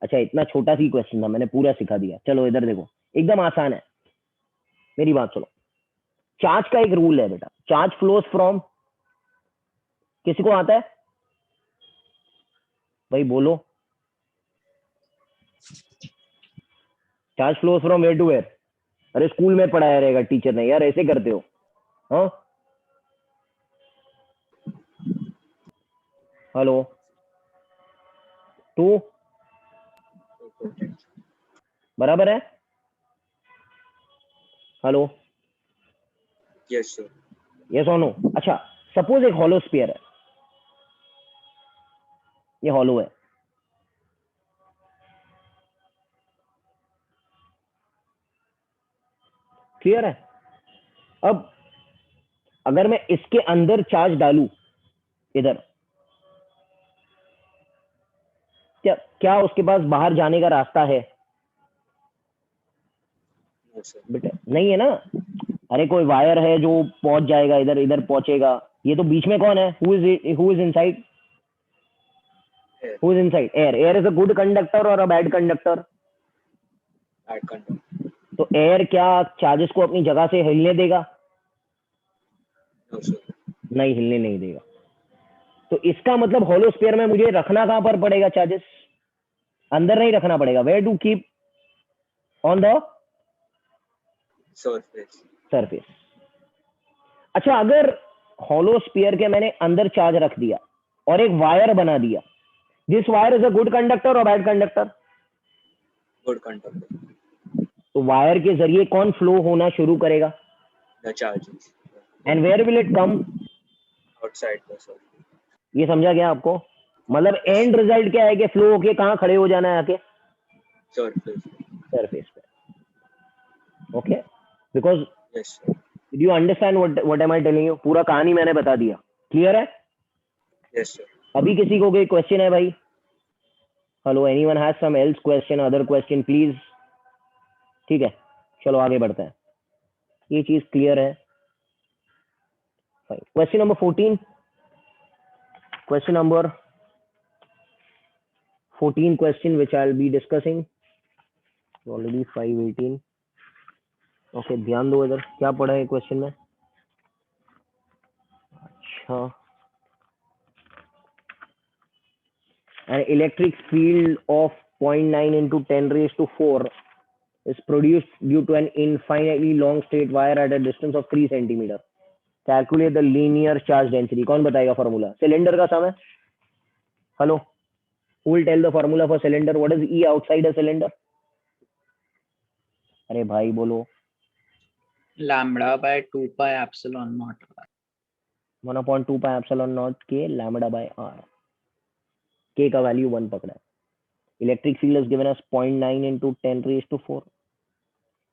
अच्छा, इतना छोटा सी क्वेश्चन था, मैंने पूरा सिखा दिया। चलो इधर देखो, एकदम आसान है, मेरी बात सुनो। चार्ज का एक रूल है बेटा, चार्ज फ्लोज फ्रॉम, किसी को आता है भाई? बोलो। Charge flows from where to where? अरे स्कूल में पढ़ाया रहेगा टीचर ने यार, ऐसे करते हो? हाँ, हेलो, टू बराबर है? Hello, Yes, sir. यस और नो? अच्छा, सपोज एक हॉलो स्फीयर है, ये हॉलो है, क्लियर है? अब अगर मैं इसके अंदर चार्ज डालू इधर, क्या उसके पास बाहर जाने का रास्ता है? No, sir. बेटा नहीं है ना। अरे कोई वायर है जो पहुंच जाएगा इधर, इधर पहुंचेगा। ये तो बीच में कौन है? Who is inside? Air. Who is inside? Air. Air is a good conductor और a bad conductor? Add control. तो एयर क्या चार्जेस को अपनी जगह से हिलने देगा? No, sir. नहीं, हिलने नहीं देगा। तो इसका मतलब होलो स्फीयर में मुझे रखना कहां पर पड़ेगा चार्जेस? अंदर नहीं रखना पड़ेगा। Where to keep? On the Surface. Surface. अच्छा, अगर होलो स्फीयर के मैंने अंदर चार्ज रख दिया और एक वायर बना दिया, this wire is a good conductor और बैड कंडक्टर? Good conductor. तो वायर के जरिए कौन फ्लो होना शुरू करेगा? The charges. And where will it come? Outside the surface. ये समझा गया आपको? मतलब एंड रिजल्ट क्या है कि फ्लो होके कहाँ खड़े हो जाना है? आके Surface. सरफेस पे। Okay, because Yes, sir. Do you understand what am I telling you? पूरा कहानी मैंने बता दिया, क्लियर है? Yes, sir. अभी किसी को कोई क्वेश्चन है भाई? Hello, anyone has some else question, other question please? ठीक है, चलो आगे बढ़ते हैं। ये चीज क्लियर है? Question number 14। Question number 14 question which I'll be discussing. Already 518. Okay, ध्यान दो इधर, क्या पढ़ा है क्वेश्चन में? अच्छा, an electric field of 0.9 into 10 raised to 4 is produced due to an infinitely long straight wire at a distance of 3 centimeter. Calculate the linear charge density. कौन बताएगा फॉर्मूला? सिलेंडर का सम है. Hello, who will tell the formula for cylinder? What is E outside a cylinder? अरे भाई बोलो. Lambda by 2 pi epsilon naught. 1/2 pi epsilon naught k lambda by r. K का value 1 पकड़ा है. Electric field is given as 0.9 into 10 raised to 4.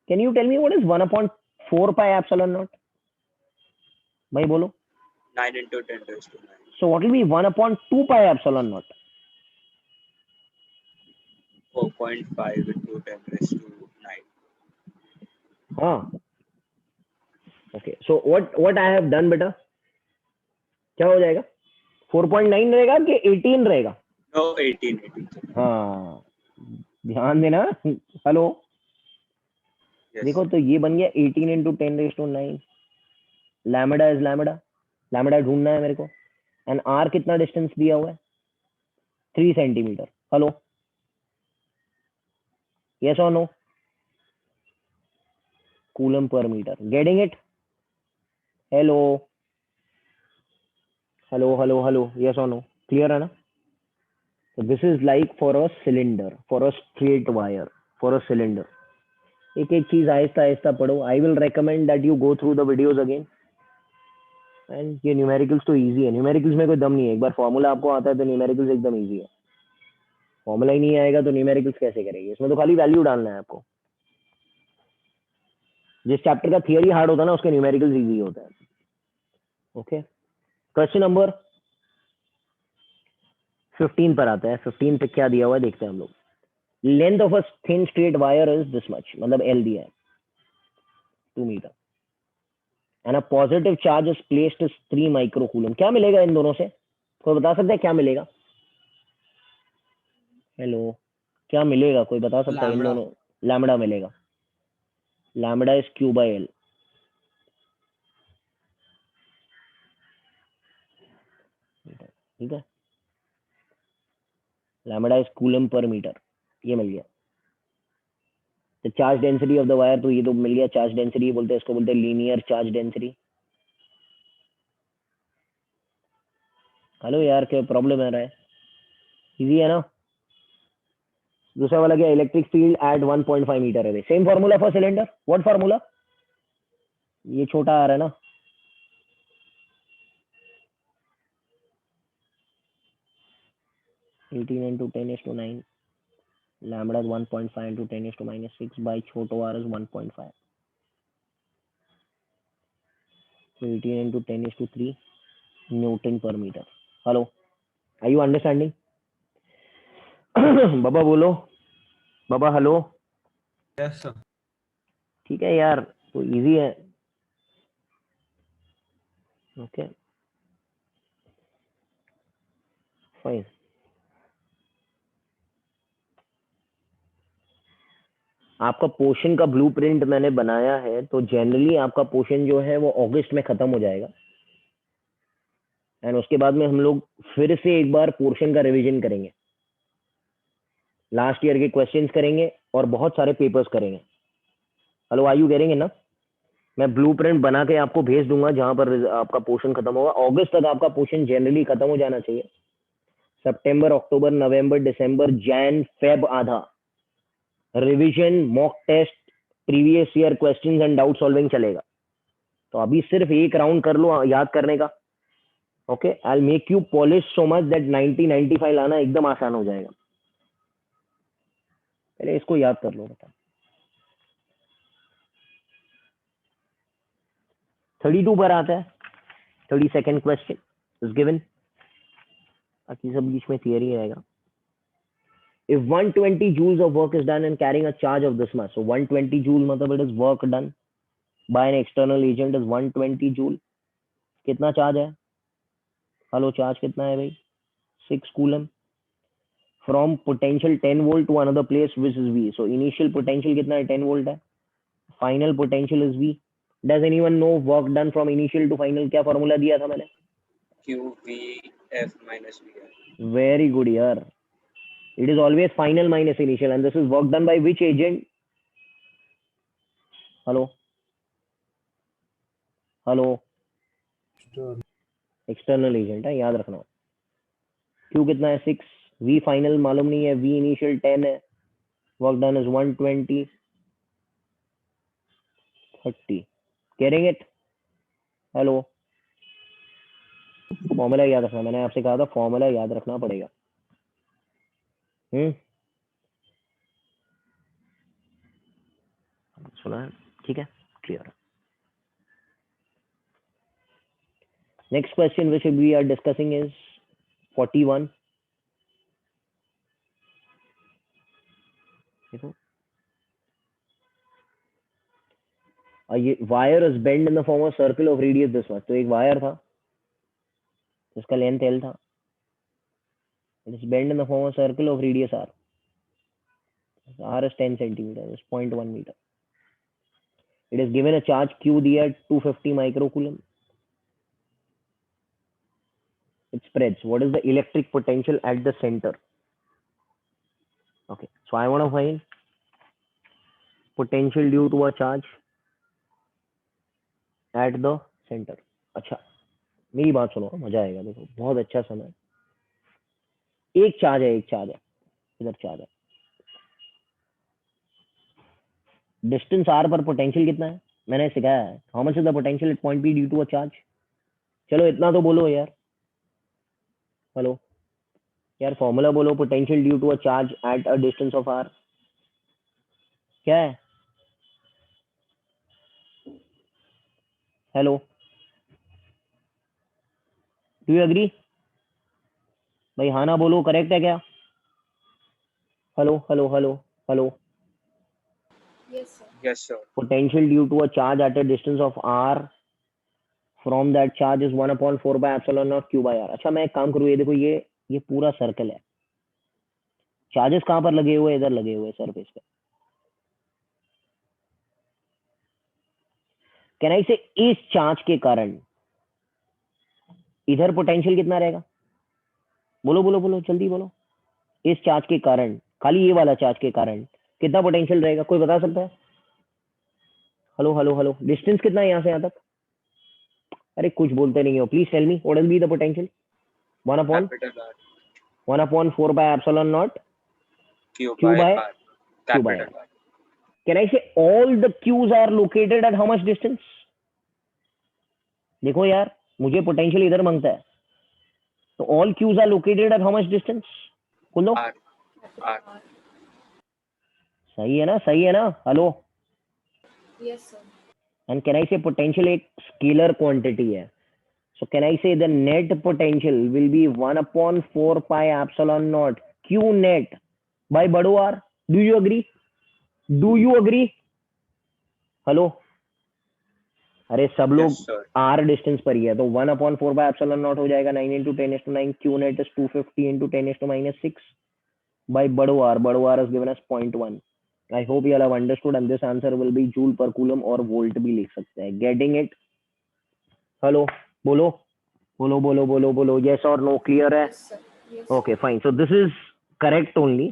Can you tell me what is 1/4 pi epsilon naught? भाई बोलो. 9 into 10 raised to 9. So what will be 1/2 pi epsilon naught? 4.5 into 10 raised to 9. हाँ. Okay. So what I have done बेटा? क्या हो जाएगा? 4.9 रहेगा कि 18 रहेगा? No, 18. हाँ, ध्यान देना. Hello, Yes. देखो तो ये बन गया 18 into 10 raised to 9. Lambda is lambda. Lambda ढूंढना है मेरे को. एंड आर कितना डिस्टेंस दिया हुआ है? 3 centimetre. Hello, yes or no? Coulomb per meter. Getting it? Hello. Yes or no? Clear है ना? So this is like for a cylinder, for a straight wire, for a cylinder. एक एक चीज आहिस्ता आहिस्ता पढ़ो. I will recommend that you go through the videos again. And ये numericals तो easy है. Numericals में कोई दम नहीं है. एक बार फॉर्मूला आपको आता है तो न्यूमेरिकल्स एकदम इजी है. फॉर्मूला ही नहीं आएगा तो न्यूमेरिकल्स कैसे करेंगे? इसमें तो खाली वैल्यू डालना है आपको. जिस चैप्टर का थियरी हार्ड होता है ना, उसके न्यूमेरिकल्स इजी होता है. ओके, क्वेश्चन नंबर 15 पर आता है. 15 पे क्या दिया हुआ है देखते हैं हम लोग. Length of a thin straight wire is this much, मतलब एल दिया है 2 metre. And a positive charge is placed is 3 microcoulomb. क्या मिलेगा इन दोनों से? कोई बता सकता है क्या मिलेगा? हेलो, क्या मिलेगा? कोई बता सकता है इन लैम्बडा. दोनों? लैम्बडा मिलेगा. Lambda is Q by L. ठीक है, lambda is coulomb per metre. ये मिल गया. तो charge density of the wire, तो ये तो मिल गया. चार्ज डेंसिटी बोलते हैं इसको, बोलते हैं लीनियर चार्ज डेंसिटी. हेलो यार, क्या प्रॉब्लम आ रहा है? इजी है ना? दूसरा वाला क्या? Electric field at 1.5 metre away. Same formula for cylinder. What formula? ये छोटा आ रहा है ना? Eighteen into 10⁻9. Lambda 1.5 into 10⁻6 by छोटो r is 1.5. So 18 into 10⁻3 Newton per meter. Hello, are you understanding? बाबा बोलो. बाबा हेलो. Yes, sir. ठीक है यार, तो इजी है. Okay, fine. आपका पोर्शन का ब्लूप्रिंट मैंने बनाया है. तो जनरली आपका पोर्शन जो है वो अगस्त में खत्म हो जाएगा. एंड उसके बाद में हम लोग फिर से एक बार पोर्शन का रिवीजन करेंगे. लास्ट ईयर के क्वेश्चंस करेंगे और बहुत सारे पेपर्स करेंगे. Hello, are you getting it? मैं ब्लूप्रिंट बना के आपको भेज दूंगा जहां पर आपका पोर्शन खत्म होगा. अगस्त तक आपका पोर्शन जनरली खत्म हो जाना चाहिए. सितंबर, अक्टूबर, नवंबर, दिसंबर, जैन, फेब आधा revision, mock test, previous year questions and doubt solving चलेगा. तो अभी सिर्फ एक राउंड कर लो याद करने का. Okay, I will make you polish so much that 90-95 लाना एकदम आसान हो जाएगा. पहले इसको याद कर लो. बता, 32 पर आता है. 32nd question is given. बाकी सब बीच में थियरी आएगा. If 120 joules of work is done in carrying a charge of this much, so 120 joule मतलब it is work done by an external agent is 120 joule. कितना चार्ज है? Hello, charge कितना है भाई? 6 coulomb. from potential 10 volt to another place, which is V. So initial potential कितना है? 10 volt है. Final potential is V. Does anyone know work done from initial to final? क्या formula दिया था मैंने? QVF minus VR. Very good yaar. It is always final minus initial, and this is work done by which agent? Hello? Hello? External agent है, याद रखना. Q कितना है? 6. V final मालूम नहीं है. V initial 10 है. Work done is 120. 30. Getting it? Hello? Formula याद रखना. मैंने आपसे कहा था फॉर्मूला याद रखना पड़ेगा. सुना है? ठीक है, clear. Next question which we are discussing is 41. देखो, ये wire is bend in the form of circle of radius this much. तो एक वायर था जिसका लेंथ L था. It is bend in the form of circle of radius R. R is 10 centimeter, is 0.1 meter. It is given a charge Q दिया 250 microcoulomb. It spreads. What is the electric potential at the center? Okay, so I want to find potential due to a charge at the center. अच्छा, मेरी बात सुनो, मजा आएगा. देखो, बहुत अच्छा समय. एक चार्ज है, इधर चार्ज है. डिस्टेंस R पर पोटेंशियल कितना है? मैंने सिखाया है. How much is the potential at point P due to a charge? चलो इतना तो बोलो यार. हेलो यार, फॉर्मूला बोलो. Potential due to a charge at a distance of R क्या है? Hello, do you agree? भाई हाँ ना बोलो, करेक्ट है क्या? Hello hello hello hello. Yes, sir. Yes, sir. Potential due to a charge at a distance of R from that charge is 1/4 by epsilon naught Q by R. अच्छा, मैं एक काम करूँ. ये देखो, ये पूरा सर्कल है. चार्जेस कहाँ पर लगे हुए? इधर लगे हुए सरफेस पे. कैन आई से इस चार्ज के कारण इधर पोटेंशियल कितना रहेगा? बोलो बोलो बोलो, जल्दी बोलो. इस चार्ज के कारण, खाली ये वाला चार्ज के कारण कितना पोटेंशियल रहेगा? कोई बता सकता है? Hello hello hello. डिस्टेंस कितना है यहाँ से यहाँ तक? अरे कुछ बोलते नहीं हो. Please tell me what will be the potential. 1/4 Capital R. 1/4 by epsilon naught Q Q by by R. Q by Capital R. R. Can I say all the Q's are located at how much distance? देखो यार, मुझे potential इधर मांगता है, तो all Q's are located at how much distance? बोलो. R. R. R. सही है ना? सही है ना? Hello. Yes, sir. And can I say potential एक scalar quantity है. So can I say the net potential will be 1/4 pi epsilon naught Q net by बड़ो R. Do you agree? Do you agree? Hello. अरे सब लोग Yes, sir. R distance पर ही है, तो 1/4 by epsilon naught हो जाएगा 9 into 10⁻⁹. Q net is 250 into 10⁻⁶ by बड़ो R. बड़ो R is given as 0.1. I hope you all have understood, and this answer will be joule per coulomb और volt भी लिख सकते हैं. Getting it? हेलो, बोलो बोलो बोलो बोलो बोलो. Yes or no? Clear है? Yes, sir. Yes. Okay, fine. So this is correct only.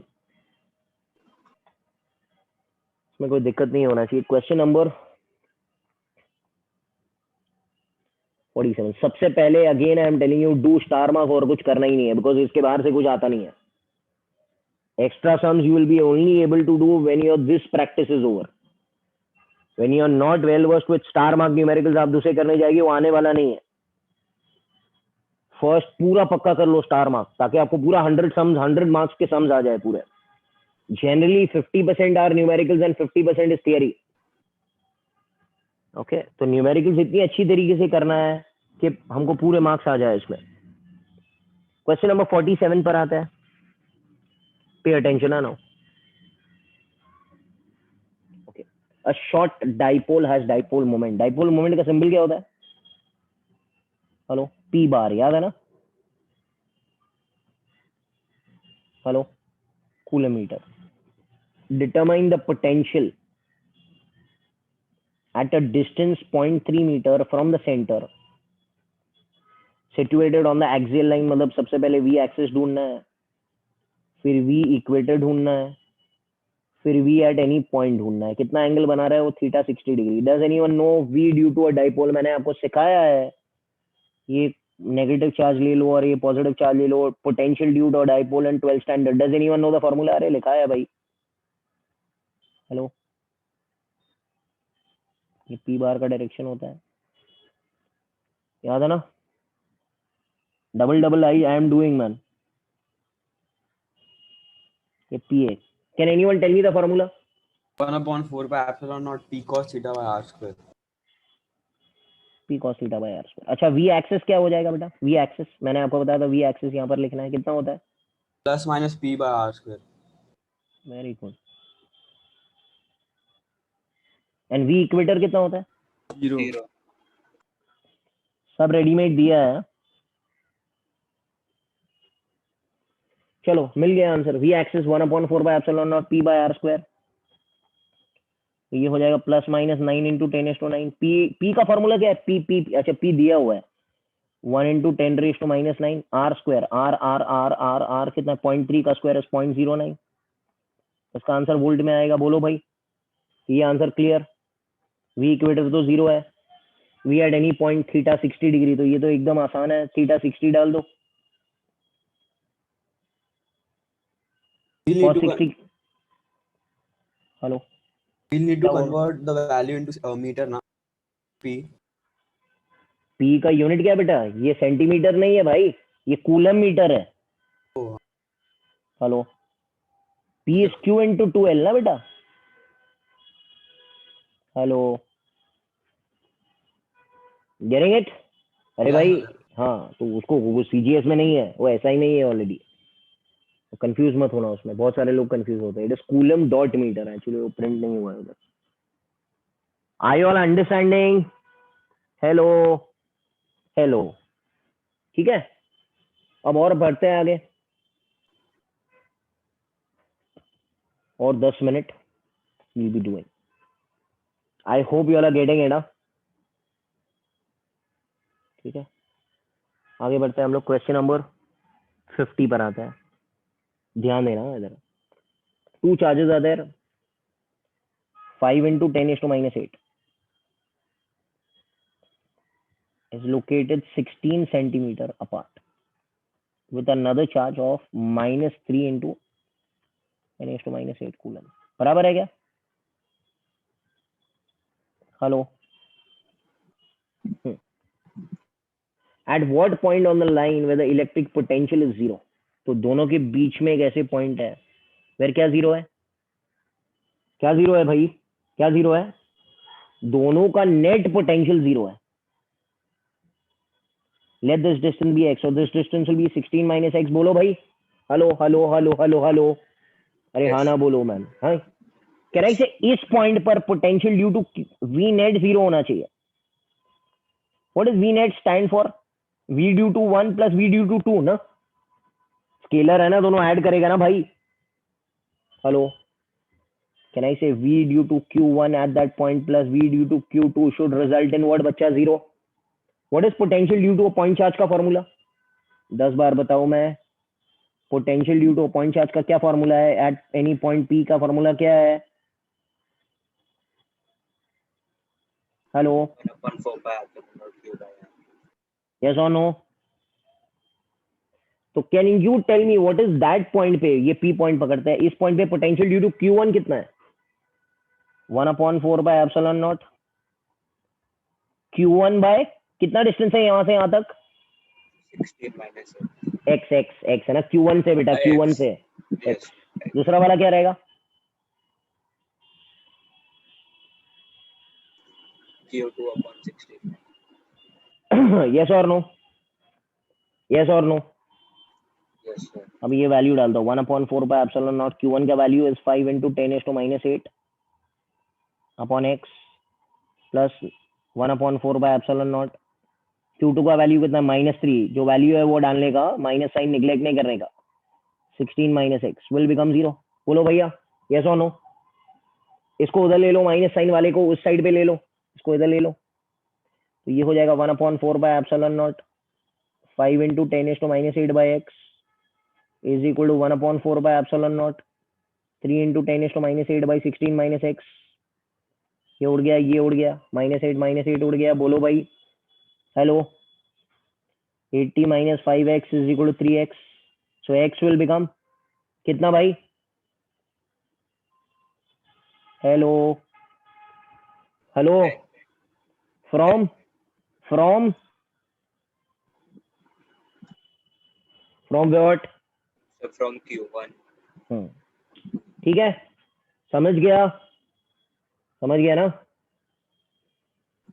इसमें कोई दिक्कत नहीं होना चाहिए. Question number 47. सबसे पहले again I am telling you, do star mark, और कुछ करना ही नहीं है, बिकॉज इसके बाहर से कुछ आता नहीं है. Extra sums you will be only able to do when your this practice is over. When you are not well versed with star mark numericals, आप दूसरे करने जाएगी, वो आने वाला नहीं है. फर्स्ट पूरा पक्का कर लो स्टार मार्क, ताकि आपको पूरा 100 मार्क्स के सम्स आ जाए पूरे. Generally 50% are numericals and 50% is theory. Okay, तो न्यूमेरिकल्स इतनी अच्छी तरीके से करना है कि हमको पूरे मार्क्स आ जाए इसमें. क्वेश्चन नंबर 47 पर आता है. Pay attention now. Okay, a short dipole has dipole moment. Dipole moment का सिंबल क्या होता है? हेलो, P बार. याद है ना? Hello, coulometer. Determine the potential at a distance 0.3 meter from the center situated on the axial line. मतलब सबसे पहले v axis ढूंढना है, फिर v equator ढूंढना है, फिर v at any point ढूंढना है. कितना एंगल बना रहा है वो? Theta 60 degree. Does anyone know v due to a dipole? मैंने आपको सिखाया है, ये नेगेटिव चार्ज ले लो और ये पॉजिटिव चार्ज ले लो. Potential due to a dipole and 12 standard. Does anyone know the formula? अरे लिखा है भाई. हेलो, ये पी बार का डायरेक्शन होता है, याद है ना? Double I am doing man. ये पी है. Can anyone tell me the formula? 1/4 by epsilon naught p cos theta by r square. P cos theta by are square. अच्छा, वी एक्सिस क्या हो जाएगा बेटा? वी एक्सिस मैंने आपको बताया था, वी एक्सिस यहाँ पर लिखना है. कितना होता है? Plus minus p by r square. Very good. And V equator कितना होता है? 0. 0. सब रेडीमेड दिया है. चलो मिल गया answer. V axis 1/4 by epsilon naught P by are square. ये हो जाएगा प्लस माइनस 9 इंटू 10⁻9. पी का फॉर्मूला क्या है? पी. अच्छा, पी दिया हुआ है 1 into 10⁻9. R square, R R R R R कितना? 0.3 का स्क्वायर इज 0.09. इसका आंसर वोल्ट में आएगा. बोलो भाई, ये आंसर क्लियर? वी इक्वेटर तो 0 है. V at any point theta 60 degree. तो ये तो एकदम आसान है. थीटा 60 डाल दो. We'll need cos to 60. Hello, convert क्या बोल? the value into meter ना. p. पी का यूनिट क्या है बेटा? ये सेंटीमीटर नहीं है भाई, ये कूलम मीटर है. Oh. Hello, P is Q into 2L ना बेटा. Hello, getting it? अरे Yeah, भाई, sir. हाँ तो उसको वो सीजीएस में नहीं है, वो ऐसा ही नहीं है ऑलरेडी. कंफ्यूज मत होना उसमें, बहुत सारे लोग कंफ्यूज होते हैं. It is coulomb dot metre. Actually वो प्रिंट नहीं हुआ है उधर. Are you all understanding? Hello hello, ठीक है. अब और बढ़ते हैं आगे. और 10 minute we'll be doing. I hope you all are getting it. ठीक है, आगे बढ़ते हैं हम लोग. क्वेश्चन नंबर 50 पर आते हैं. ध्यान देना इधर. 2 charges are there. 5 into 10⁻8 is located 16 centimeter apart with another charge of -3 into 10⁻8 coulomb. बराबर है क्या? Hello. At what point on the line where the electric potential is 0? तो दोनों के बीच में एक ऐसे पॉइंट है वेर क्या 0 है? क्या 0 है भाई? क्या 0 है? दोनों का नेट पोटेंशियल 0 है. Let this distance be x, so this distance will be 16 minus x. बोलो भाई. Hello hello hello hello hello. अरे हाँ ना बोलो मैम. हाँ, करेक्ट है. इस पॉइंट पर potential due to V net 0 होना चाहिए. What is V net stand for? V due to 1 plus V due to 2 ना. स्केलर है ना, दोनों ऐड करेगा ना भाई. हेलो, कैन आई से v due to q1 at that point plus v due to q2 should result in what बच्चा? 0. what is potential due to a point charge का फॉर्मूला? 10 बार बताओ मैं. Potential due to point charge का क्या formula है? At any point P का formula क्या है? Hello, 1/4 by epsilon naught q by r. Yes और नो? तो can you tell me what is that point पे? ये पी पॉइंट पकड़ता है. इस पॉइंट पे पोटेंशियल ड्यू टू q1 कितना है? 1/4 by epsilon naught. q1 by कितना डिस्टेंस है यहाँ से यहाँ तक? 16 minus x x x है ना. q1 से बेटा, q1 x. से Yes. x. दूसरा वाला क्या रहेगा? q2 upon 16. यस और नो? यस और नो? Yes, sir. अब ये वैल्यू डाल दो. 1/4 बाय एप्सिलॉन नॉट. q1 का value is 5 into 10⁻8 upon x plus 1/4 by epsilon not. q2 का वैल्यू कितना? -3. जो वैल्यू है वो डालने का, माइनस साइन निगलेक्ट नहीं करने का. 16 minus x will become 0. बोलो भैया, yes or no? इसको उधर ले लो, माइनस साइन वाले को उस साइड पे ले लो, इसको इधर ले लो, तो ये हो जाएगा 1/4 by epsilon naught 5 into 10 is to minus 8 by x is equal to 1/4 by epsilon naught 3 into 10 is to minus 8 by 16 minus x. ये उड़ गया, ये उड़ गया, -8 उड़ गया, बोलो भाई, hello, 80 minus 5x is equal to 3x. So x will become कितना भाई? Hello hello, from what? So from Q1. ठीक है, समझ गया ना?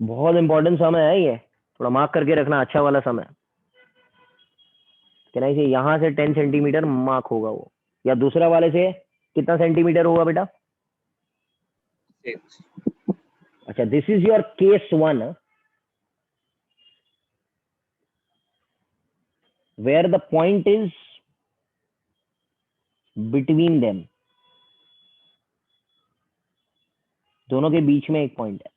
बहुत इंपॉर्टेंट समय है ये, थोड़ा मार्क करके रखना, अच्छा वाला समय। कहना इसे यहाँ से 10 सेंटीमीटर मार्क होगा वो, या दूसरा वाले से कितना सेंटीमीटर होगा बेटा? 6. अच्छा, this is your case 1 where the point is between them. दोनों के बीच में एक पॉइंट है।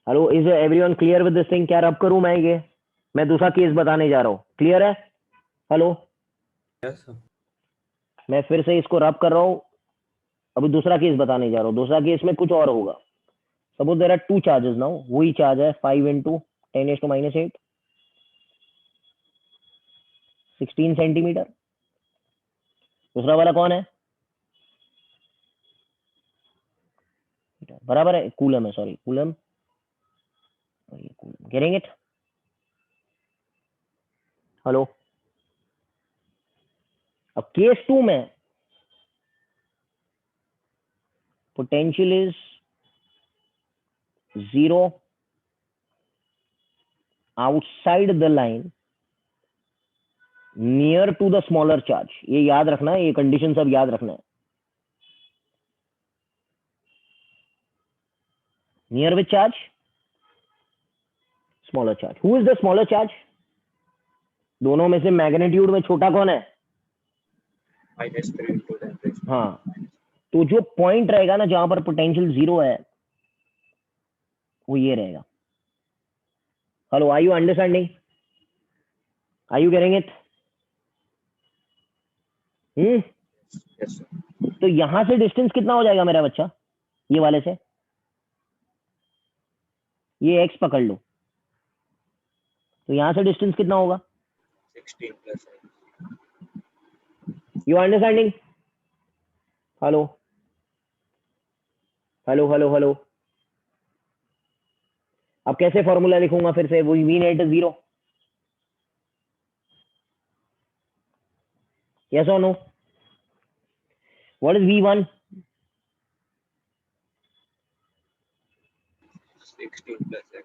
Hello, is everyone clear with this thing? क्या रब करूं मैं ये? मैं दूसरा केस बताने जा रहा हूं, क्लियर है? Hello, Yes, sir. मैं फिर से इसको रब कर रहा हूं, अभी दूसरा केस बताने जा रहा हूं। दूसरा केस में कुछ और होगा। Suppose there are 2 charges now, वही चार्ज है 5 into 10 is to minus 8 16 centimetre. दूसरा वाला कौन है? बराबर है, कूलम है, सॉरी कूलम, ये कूलम, गेटिंग इट? हेलो, अब केस 2 में potential is 0 outside the line near to the smaller charge. ये याद रखना है, ये कंडीशन सब याद रखना है। Near which charge? Smaller charge. Who is the smaller charge? दोनों में से मैग्नीट्यूड में छोटा कौन है? -3 into 10. हाँ, तो जो पॉइंट रहेगा ना जहां पर पोटेंशियल 0 है, वो ये रहेगा। Hello, are you understanding? Are you getting it? Yes, sir. तो यहां से डिस्टेंस कितना हो जाएगा मेरा बच्चा? ये वाले से ये x पकड़ लो, तो यहां से डिस्टेंस कितना होगा? 16 plus x. You understanding? Hello hello hello hello, अब कैसे फॉर्मूला लिखूंगा फिर से? वो v नेट 0, यस और no? What is v1? 16 plus x.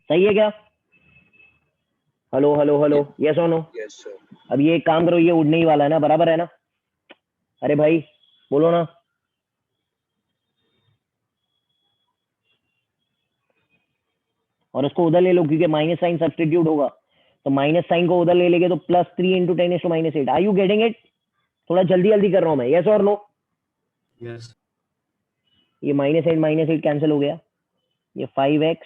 सही है क्या? हेलो हेलो हेलो, यस और नो? Yes, sir. अब ये एक काम करो, ये उड़ने ही वाला है ना, बराबर है ना? अरे भाई बोलो ना। और उसको उधर ले लो, क्योंकि माइनस साइन सब्स्टिट्यूट होगा, तो माइनस साइन को उधर ले लेंगे तो +3 into 10 is to minus 8। Are you getting it? थोड़ा जल्दी जल्दी कर रहा हूं मैं, यस और नो? Yes. ये -8 कैंसिल हो गया, ये 5x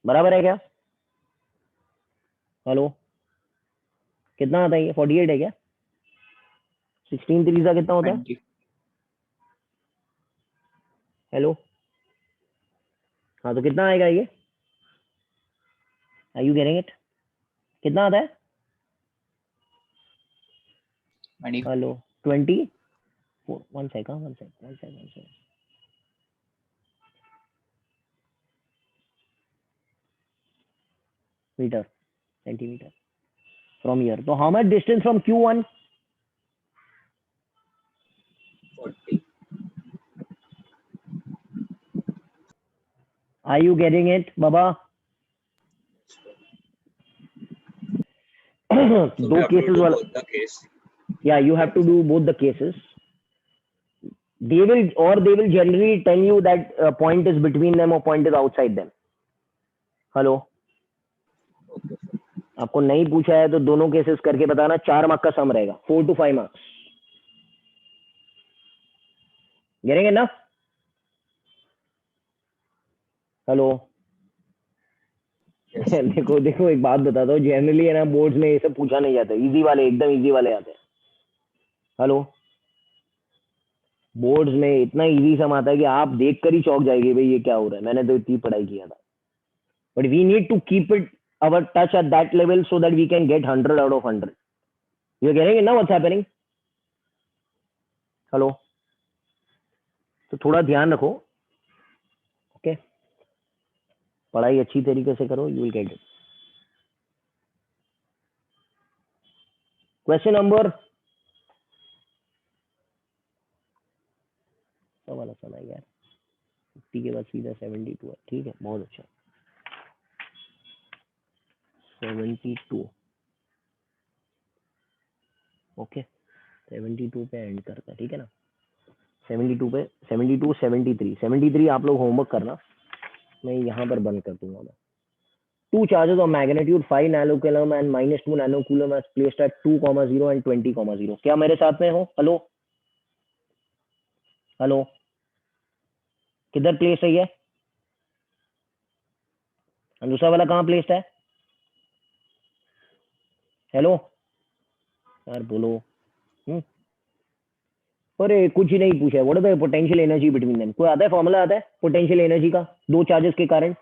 बराबर है क्या? हेलो, कितना आता है ये? 48 है क्या? 16 3 कितना होता है? 20. हेलो, हाँ तो कितना आएगा ये? Are you getting it? कितना आता है? 20. Hello, 20? One second. Meter, centimeter from here, तो how much distance from Q1? 40. Are you getting it, Baba? So we दो have to केसेस do वाला, both the case. yeah, you have to do both the cases. they will generally tell you that point is between them or point is outside them. Hello, Okay. आपको नहीं पूछा है तो दोनों cases करके बताना. 4 mark का सम रहेगा, 4 to 5 मार्क्स. गिरेंगे ना? हेलो. Yes. देखो देखो एक बात बताता हूँ, जनरली है ना बोर्ड्स में ये सब पूछा नहीं जाता, इजी वाले एकदम इजी वाले आते हैं. हेलो, बोर्ड्स में इतना इजी सम आता है कि आप देख कर ही चौंक जाएंगे भाई ये क्या हो रहा है. मैंने तो इतनी पढ़ाई किया था. But we need to keep it our touch at that level so that we can get 100 out of 100. यू कह रहे ना व्हाट्स हैपनिंग. हेलो, तो थोड़ा ध्यान रखो. ओके, पढ़ाई अच्छी तरीके से करो, you will get it. Question number वाला सुना यार. 50 के बाद सीधा 72 है. ठीक है, बहुत अच्छा. 72. ओके, 72 पे एंड करता है. ठीक है ना. 72 पे 72 73 73 आप लोग होमवर्क करना. मैं यहाँ पर बंद कर दूंगा. मैं 2 charges of magnitude 5 nanocoulomb and -2 nanocoulomb as placed at 2,0 and 20,0. क्या मेरे साथ में हो? हेलो हेलो, किधर प्लेस है ये? दूसरा वाला कहाँ प्लेस्ड है? हेलो यार बोलो. अरे कुछ ही नहीं पूछा है. What is the potential energy between them? कोई आता है फॉर्मूला आता है पोटेंशियल एनर्जी का 2 चार्जेस के कारण?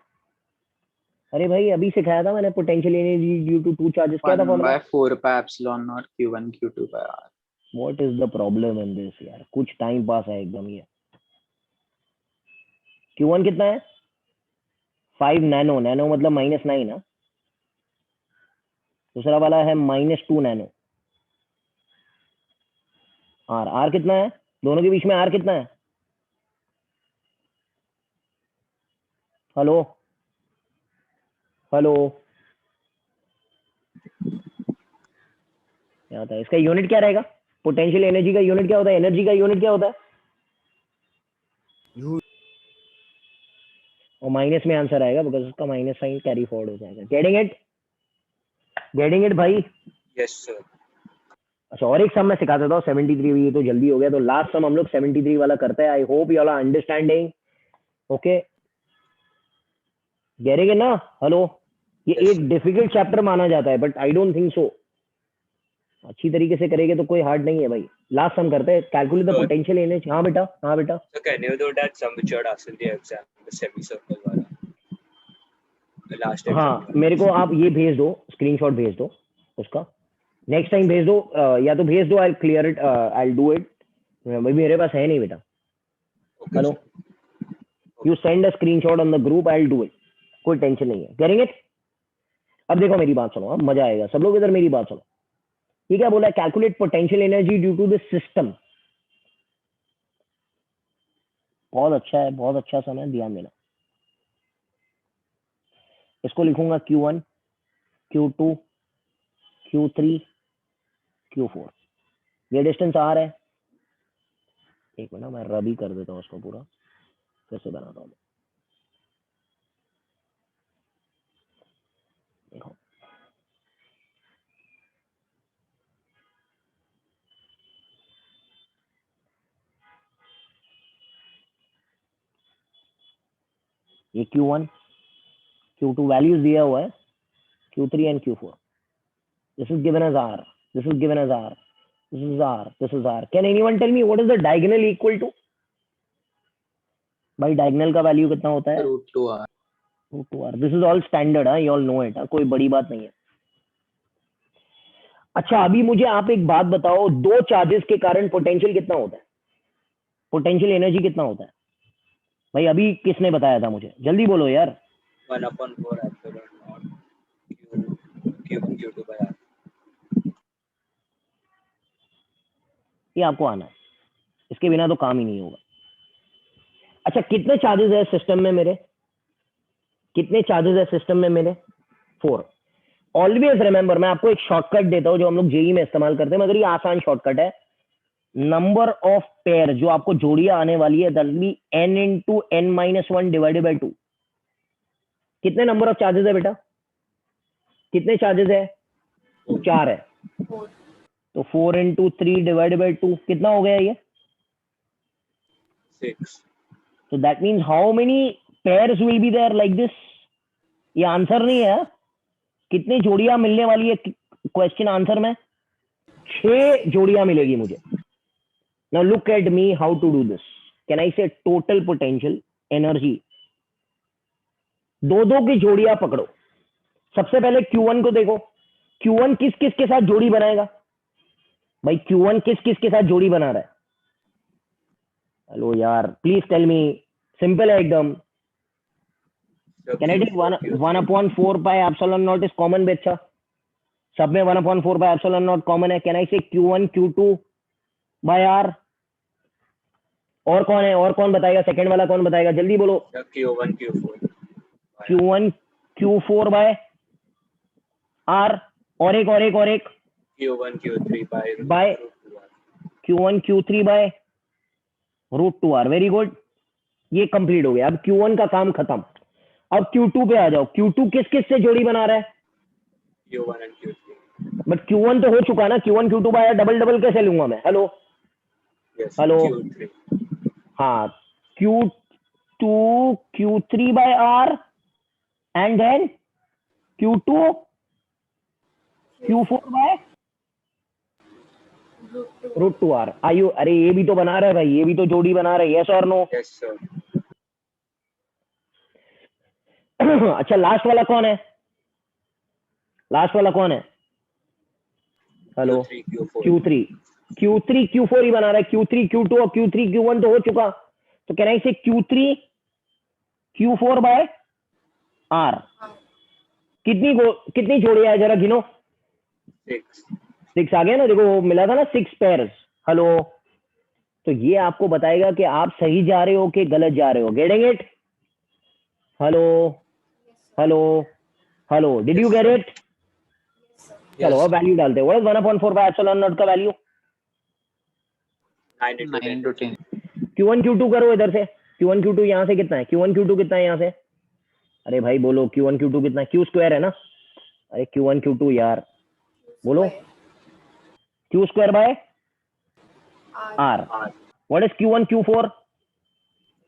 अरे भाई अभी सिखाया था मैंने potential energy due to 2 charges. क्या था 1 formula? by 4 pi epsilon naught q1 q2 by r. What is the problem in this यार? कुछ टाइम पास है एकदम ये. Q1 कितना है? 5 नैनो. नैनो मतलब -9 ना. दूसरा वाला है -2 नैनो. आर आर कितना है? दोनों के बीच में आर कितना है? हेलो हेलो, क्या होता है इसका यूनिट? क्या रहेगा पोटेंशियल एनर्जी का यूनिट? क्या होता है एनर्जी का यूनिट? क्या होता है? और माइनस में आंसर आएगा बिकॉज उसका माइनस साइन कैरी फॉरवर्ड हो जाएगा. Getting it? गेटिंग इट भाई? Yes, sir. अच्छा, और एक सम मैं सिखा देता हूँ. 73 ये तो जल्दी हो गया. तो लास्ट सम हम लोग 73 वाला करते हैं. I hope you all are understanding. Okay, getting it ना? हेलो, ये Yes, एक डिफिकल्ट चैप्टर माना जाता है but I don't think so. अच्छी तरीके से करेंगे तो कोई हार्ड नहीं है भाई. लास्ट सम करते हैं. Calculate the Good. Potential energy. हाँ बेटा, हाँ बेटा. So can you do that sum which you had asked in the exam, the semicircle wala, the last exam? हाँ, मेरे को आप ये भेज दो, स्क्रीनशॉट भेज दो उसका. नेक्स्ट टाइम भेज दो. या तो भेज दो, I clear it, I do it. भाई मेरे पास है नहीं बेटा. Okay, hello, sir. You send a screenshot on the group, I do it. कोई टेंशन नहीं है. Getting it? अब देखो मेरी बात सुनो, अब मजा आएगा. सब लोग इधर मेरी बात सुनो. ये क्या बोला है? Calculate potential energy due to the system. बहुत अच्छा है, बहुत अच्छा समय, ध्यान देना. इसको लिखूंगा Q1 Q2 Q3 Q4. ये डिस्टेंस R है. एक मिनट मैं रबी कर देता हूँ उसको पूरा, फिर से बनाता हूँ. देखो ये Q1 Q2 वैल्यूज दिया हुआ है. Q3 and Q4. This is given as R. This is given as R. This is R. This is R. Can anyone tell me what is the diagonal equal to? भाई diagonal का value कितना होता है? √2r. √2r. This is all standard. हाँ, you all know it. कोई बड़ी बात नहीं है. अच्छा, अभी मुझे आप एक बात बताओ, 2 चार्जेस के कारण पोटेंशियल कितना होता है? पोटेंशियल एनर्जी कितना होता है भाई? अभी किसने बताया था मुझे? जल्दी बोलो यार. 1/4 epsilon naught q1 q2 by r. ये आपको आना है, इसके बिना तो काम ही नहीं होगा. अच्छा, कितने चार्जेस है सिस्टम में मेरे? कितने चार्जेस है सिस्टम में मेरे? 4. ऑलवेज रिमेंबर, मैं आपको एक शॉर्टकट देता हूं जो हम लोग जेई में इस्तेमाल करते हैं, मगर ये आसान शॉर्टकट है. नंबर ऑफ पेयर जो आपको जोड़ियां आने वाली है that will be n into n minus 1 divided by 2। कितने नंबर ऑफ चार्जेस है बेटा? कितने चार्जेस है? 4 है। 4, तो 4 into 3 डिवाइडेड बाय 2 कितना हो गया ये? 6. तो that means how many pairs will be there like this? ये आंसर नहीं है। कितनी जोड़ियां मिलने वाली है क्वेश्चन आंसर में? 6 जोड़ियां मिलेगी मुझे। Now look at me how to do this. Can I say total potential energy, दो दो की जोड़ियां पकड़ो। सबसे पहले Q1 को देखो, Q1 किस किस के साथ जोड़ी बनाएगा भाई? Q1 किस किस के साथ जोड़ी बना रहा है? हेलो यार, प्लीज टेल मी। सिंपल है एकदम। So can I take Q4, 1/4 pi epsilon naught is common बेचा? सब में 1/4 पाई एप्सिलॉन नॉट कॉमन है। Can I say Q1 Q2 bye R? और कौन है? और कौन बताएगा? सेकंड वाला कौन बताएगा? जल्दी बोलो। Q1 Q4 Q1 Q4 bye R। और एक और एक और एक Q1 Q3 By Q1 Q3 by √2R। Very good, ये कंप्लीट हो गया। अब Q1 का काम खत्म। अब Q2 पे आ जाओ। Q2 किस किस से जोड़ी बना रहा है? Q1 and Q3. But Q1 तो हो चुका ना। Q1 Q2 bye double double कैसे लूंगा मैं? Hello Yes. हेलो। Q3. हाँ, Q2 Q3 by R and then Q2 Q4 by √2R। आयु, अरे ये भी तो बना रहा है भाई, ये भी तो जोड़ी बना रहा है। यस और नो? Yes sir. अच्छा, लास्ट वाला कौन है? लास्ट वाला कौन है? Hello, Q3 Q4. Q3 Q4 ही बना रहा है। Q3 Q2 और Q3 Q1 तो हो चुका। तो कहना इसे Q3 Q4 बाय R। कितनी जोड़ी है जरा गिनो। 6. 6 आ गया ना। देखो मिला था ना 6 पेयर्स। हेलो, तो ये आपको बताएगा कि आप सही जा रहे हो कि गलत जा रहे हो। Getting it? Hello hello hello, did you get it? चलो अब वैल्यू डालते हैं। What is 1/4 by epsilon not का value? 9 into 9 10. into 10. Q1 Q2 करो इधर से। Q1 Q2 यहाँ से कितना है? Q1 Q2 कितना है यहाँ से? अरे भाई बोलो, Q1 Q2 कितना है? Q स्क्वायर है ना। अरे Q1 Q2 यार बोलो। Q square by R। R what is Q1 Q4?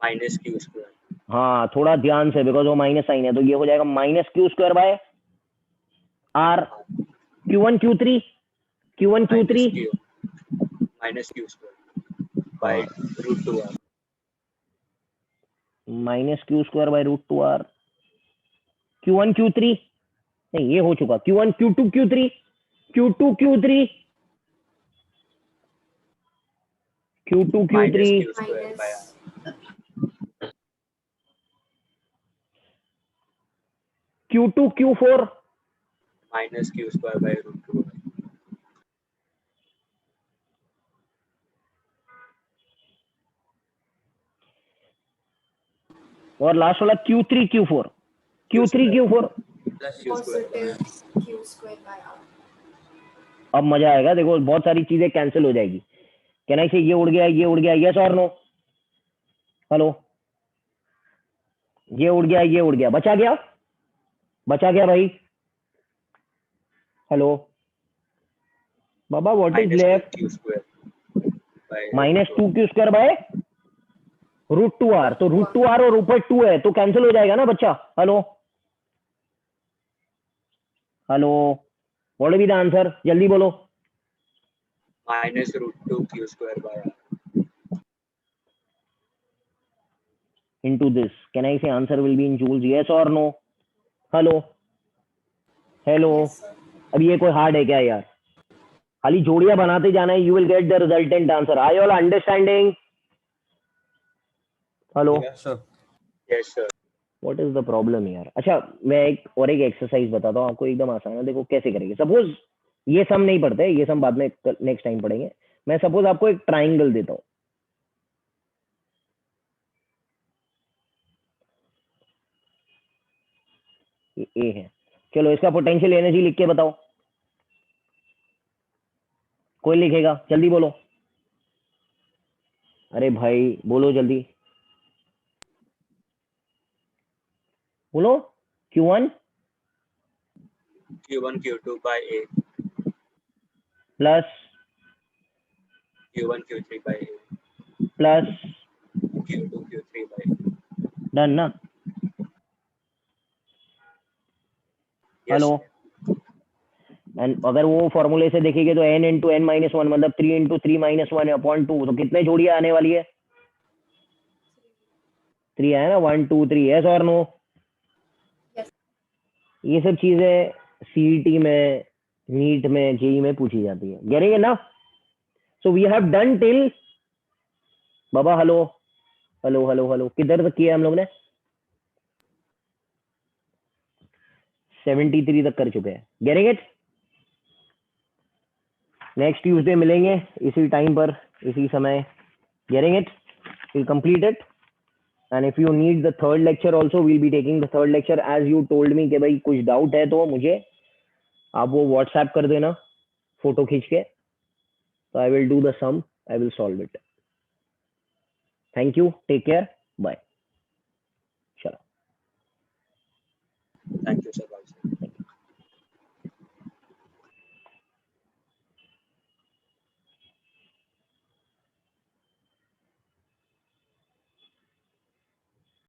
minus Q square. हाँ, थोड़ा ध्यान से, बिकॉज वो माइनस साइन है। तो ये हो जाएगा minus Q square by R। Q1 Q3 Q1 Q3 Minus Q square by √2R. Minus Q square by √2R। Q1 Q3 नहीं, ये हो चुका। Q1 Q2 Q3 Q2 Q3 Q2 Minus Q3 Q square by R. Q2 Q4 Minus Q square by √2R. और last वाला Q3 Q4 Q3 Q4। Plus Q square by R. positive Q square by R. अब मजा आएगा। देखो बहुत सारी चीजें cancel हो जाएगी। कहना इसे ये उड़ गया, ये उड़ गया। यस और नो? हेलो, ये उड़ गया, ये उड़ गया। बचा गया, बचा गया भाई। Hello Baba, what is Minus left? 2Q square by minus √2R. 2Q square by √2R। तो √2R और ऊपर 2 है तो कैंसिल हो जाएगा ना बच्चा। Hello hello, what will be the answer? जल्दी बोलो। Minus √2Q square by R. into this, can I say answer will be in joules? Yes or no? Hello hello. Yes, sir. अब ये कोई हार्ड है क्या यार? खाली जोड़ियां बनाते जाना है। You will get the resultant answer. I all understanding? Hello, Yes, sir. Yes sir. What is the problem यार? अच्छा, मैं एक एक्सरसाइज बताता हूँ आपको, एकदम आसान है। देखो कैसे करेंगे। सपोज ये सम नहीं पढ़ते, ये सम बाद में नेक्स्ट टाइम पढ़ेंगे। मैं सपोज आपको एक ट्राइंगल देता हूँ। ये ए है। चलो इसका पोटेंशियल एनर्जी लिख के बताओ। कोई लिखेगा? जल्दी बोलो। अरे भाई बोलो जल्दी, बोलो। Q1 Q1 Q2 by A, plus Q1 Q3 by A, plus Q2 Q3 by A. Done ना? Yes. हेलो, एंड अगर वो फॉर्मूले से देखेंगे तो n into N minus one मतलब 3 इंटू 3 माइनस वन अपॉन 2, तो कितने जोड़ियां आने वाली है? 3 है ना, 1 2 3, यस और नो? Yes. ये सब चीजें सीईटी में, नीट में, जेई में पूछी जाती है। गेटिंग इट ना? So we have done till, बाबा हेलो हेलो हेलो हेलो, किधर तक किया हम लोग ने? 73 तक कर चुके हैं। Getting it? नेक्स्ट ट्यूसडे मिलेंगे इसी टाइम पर, इसी समय। Getting it? We'll complete it. And if you need the third lecture also, we'll be taking the third lecture as you told me कि भाई कुछ डाउट है तो मुझे आप वो व्हाट्सएप कर देना फोटो खींच के, तो I will do the sum, I will solve it. Thank you, take care, bye.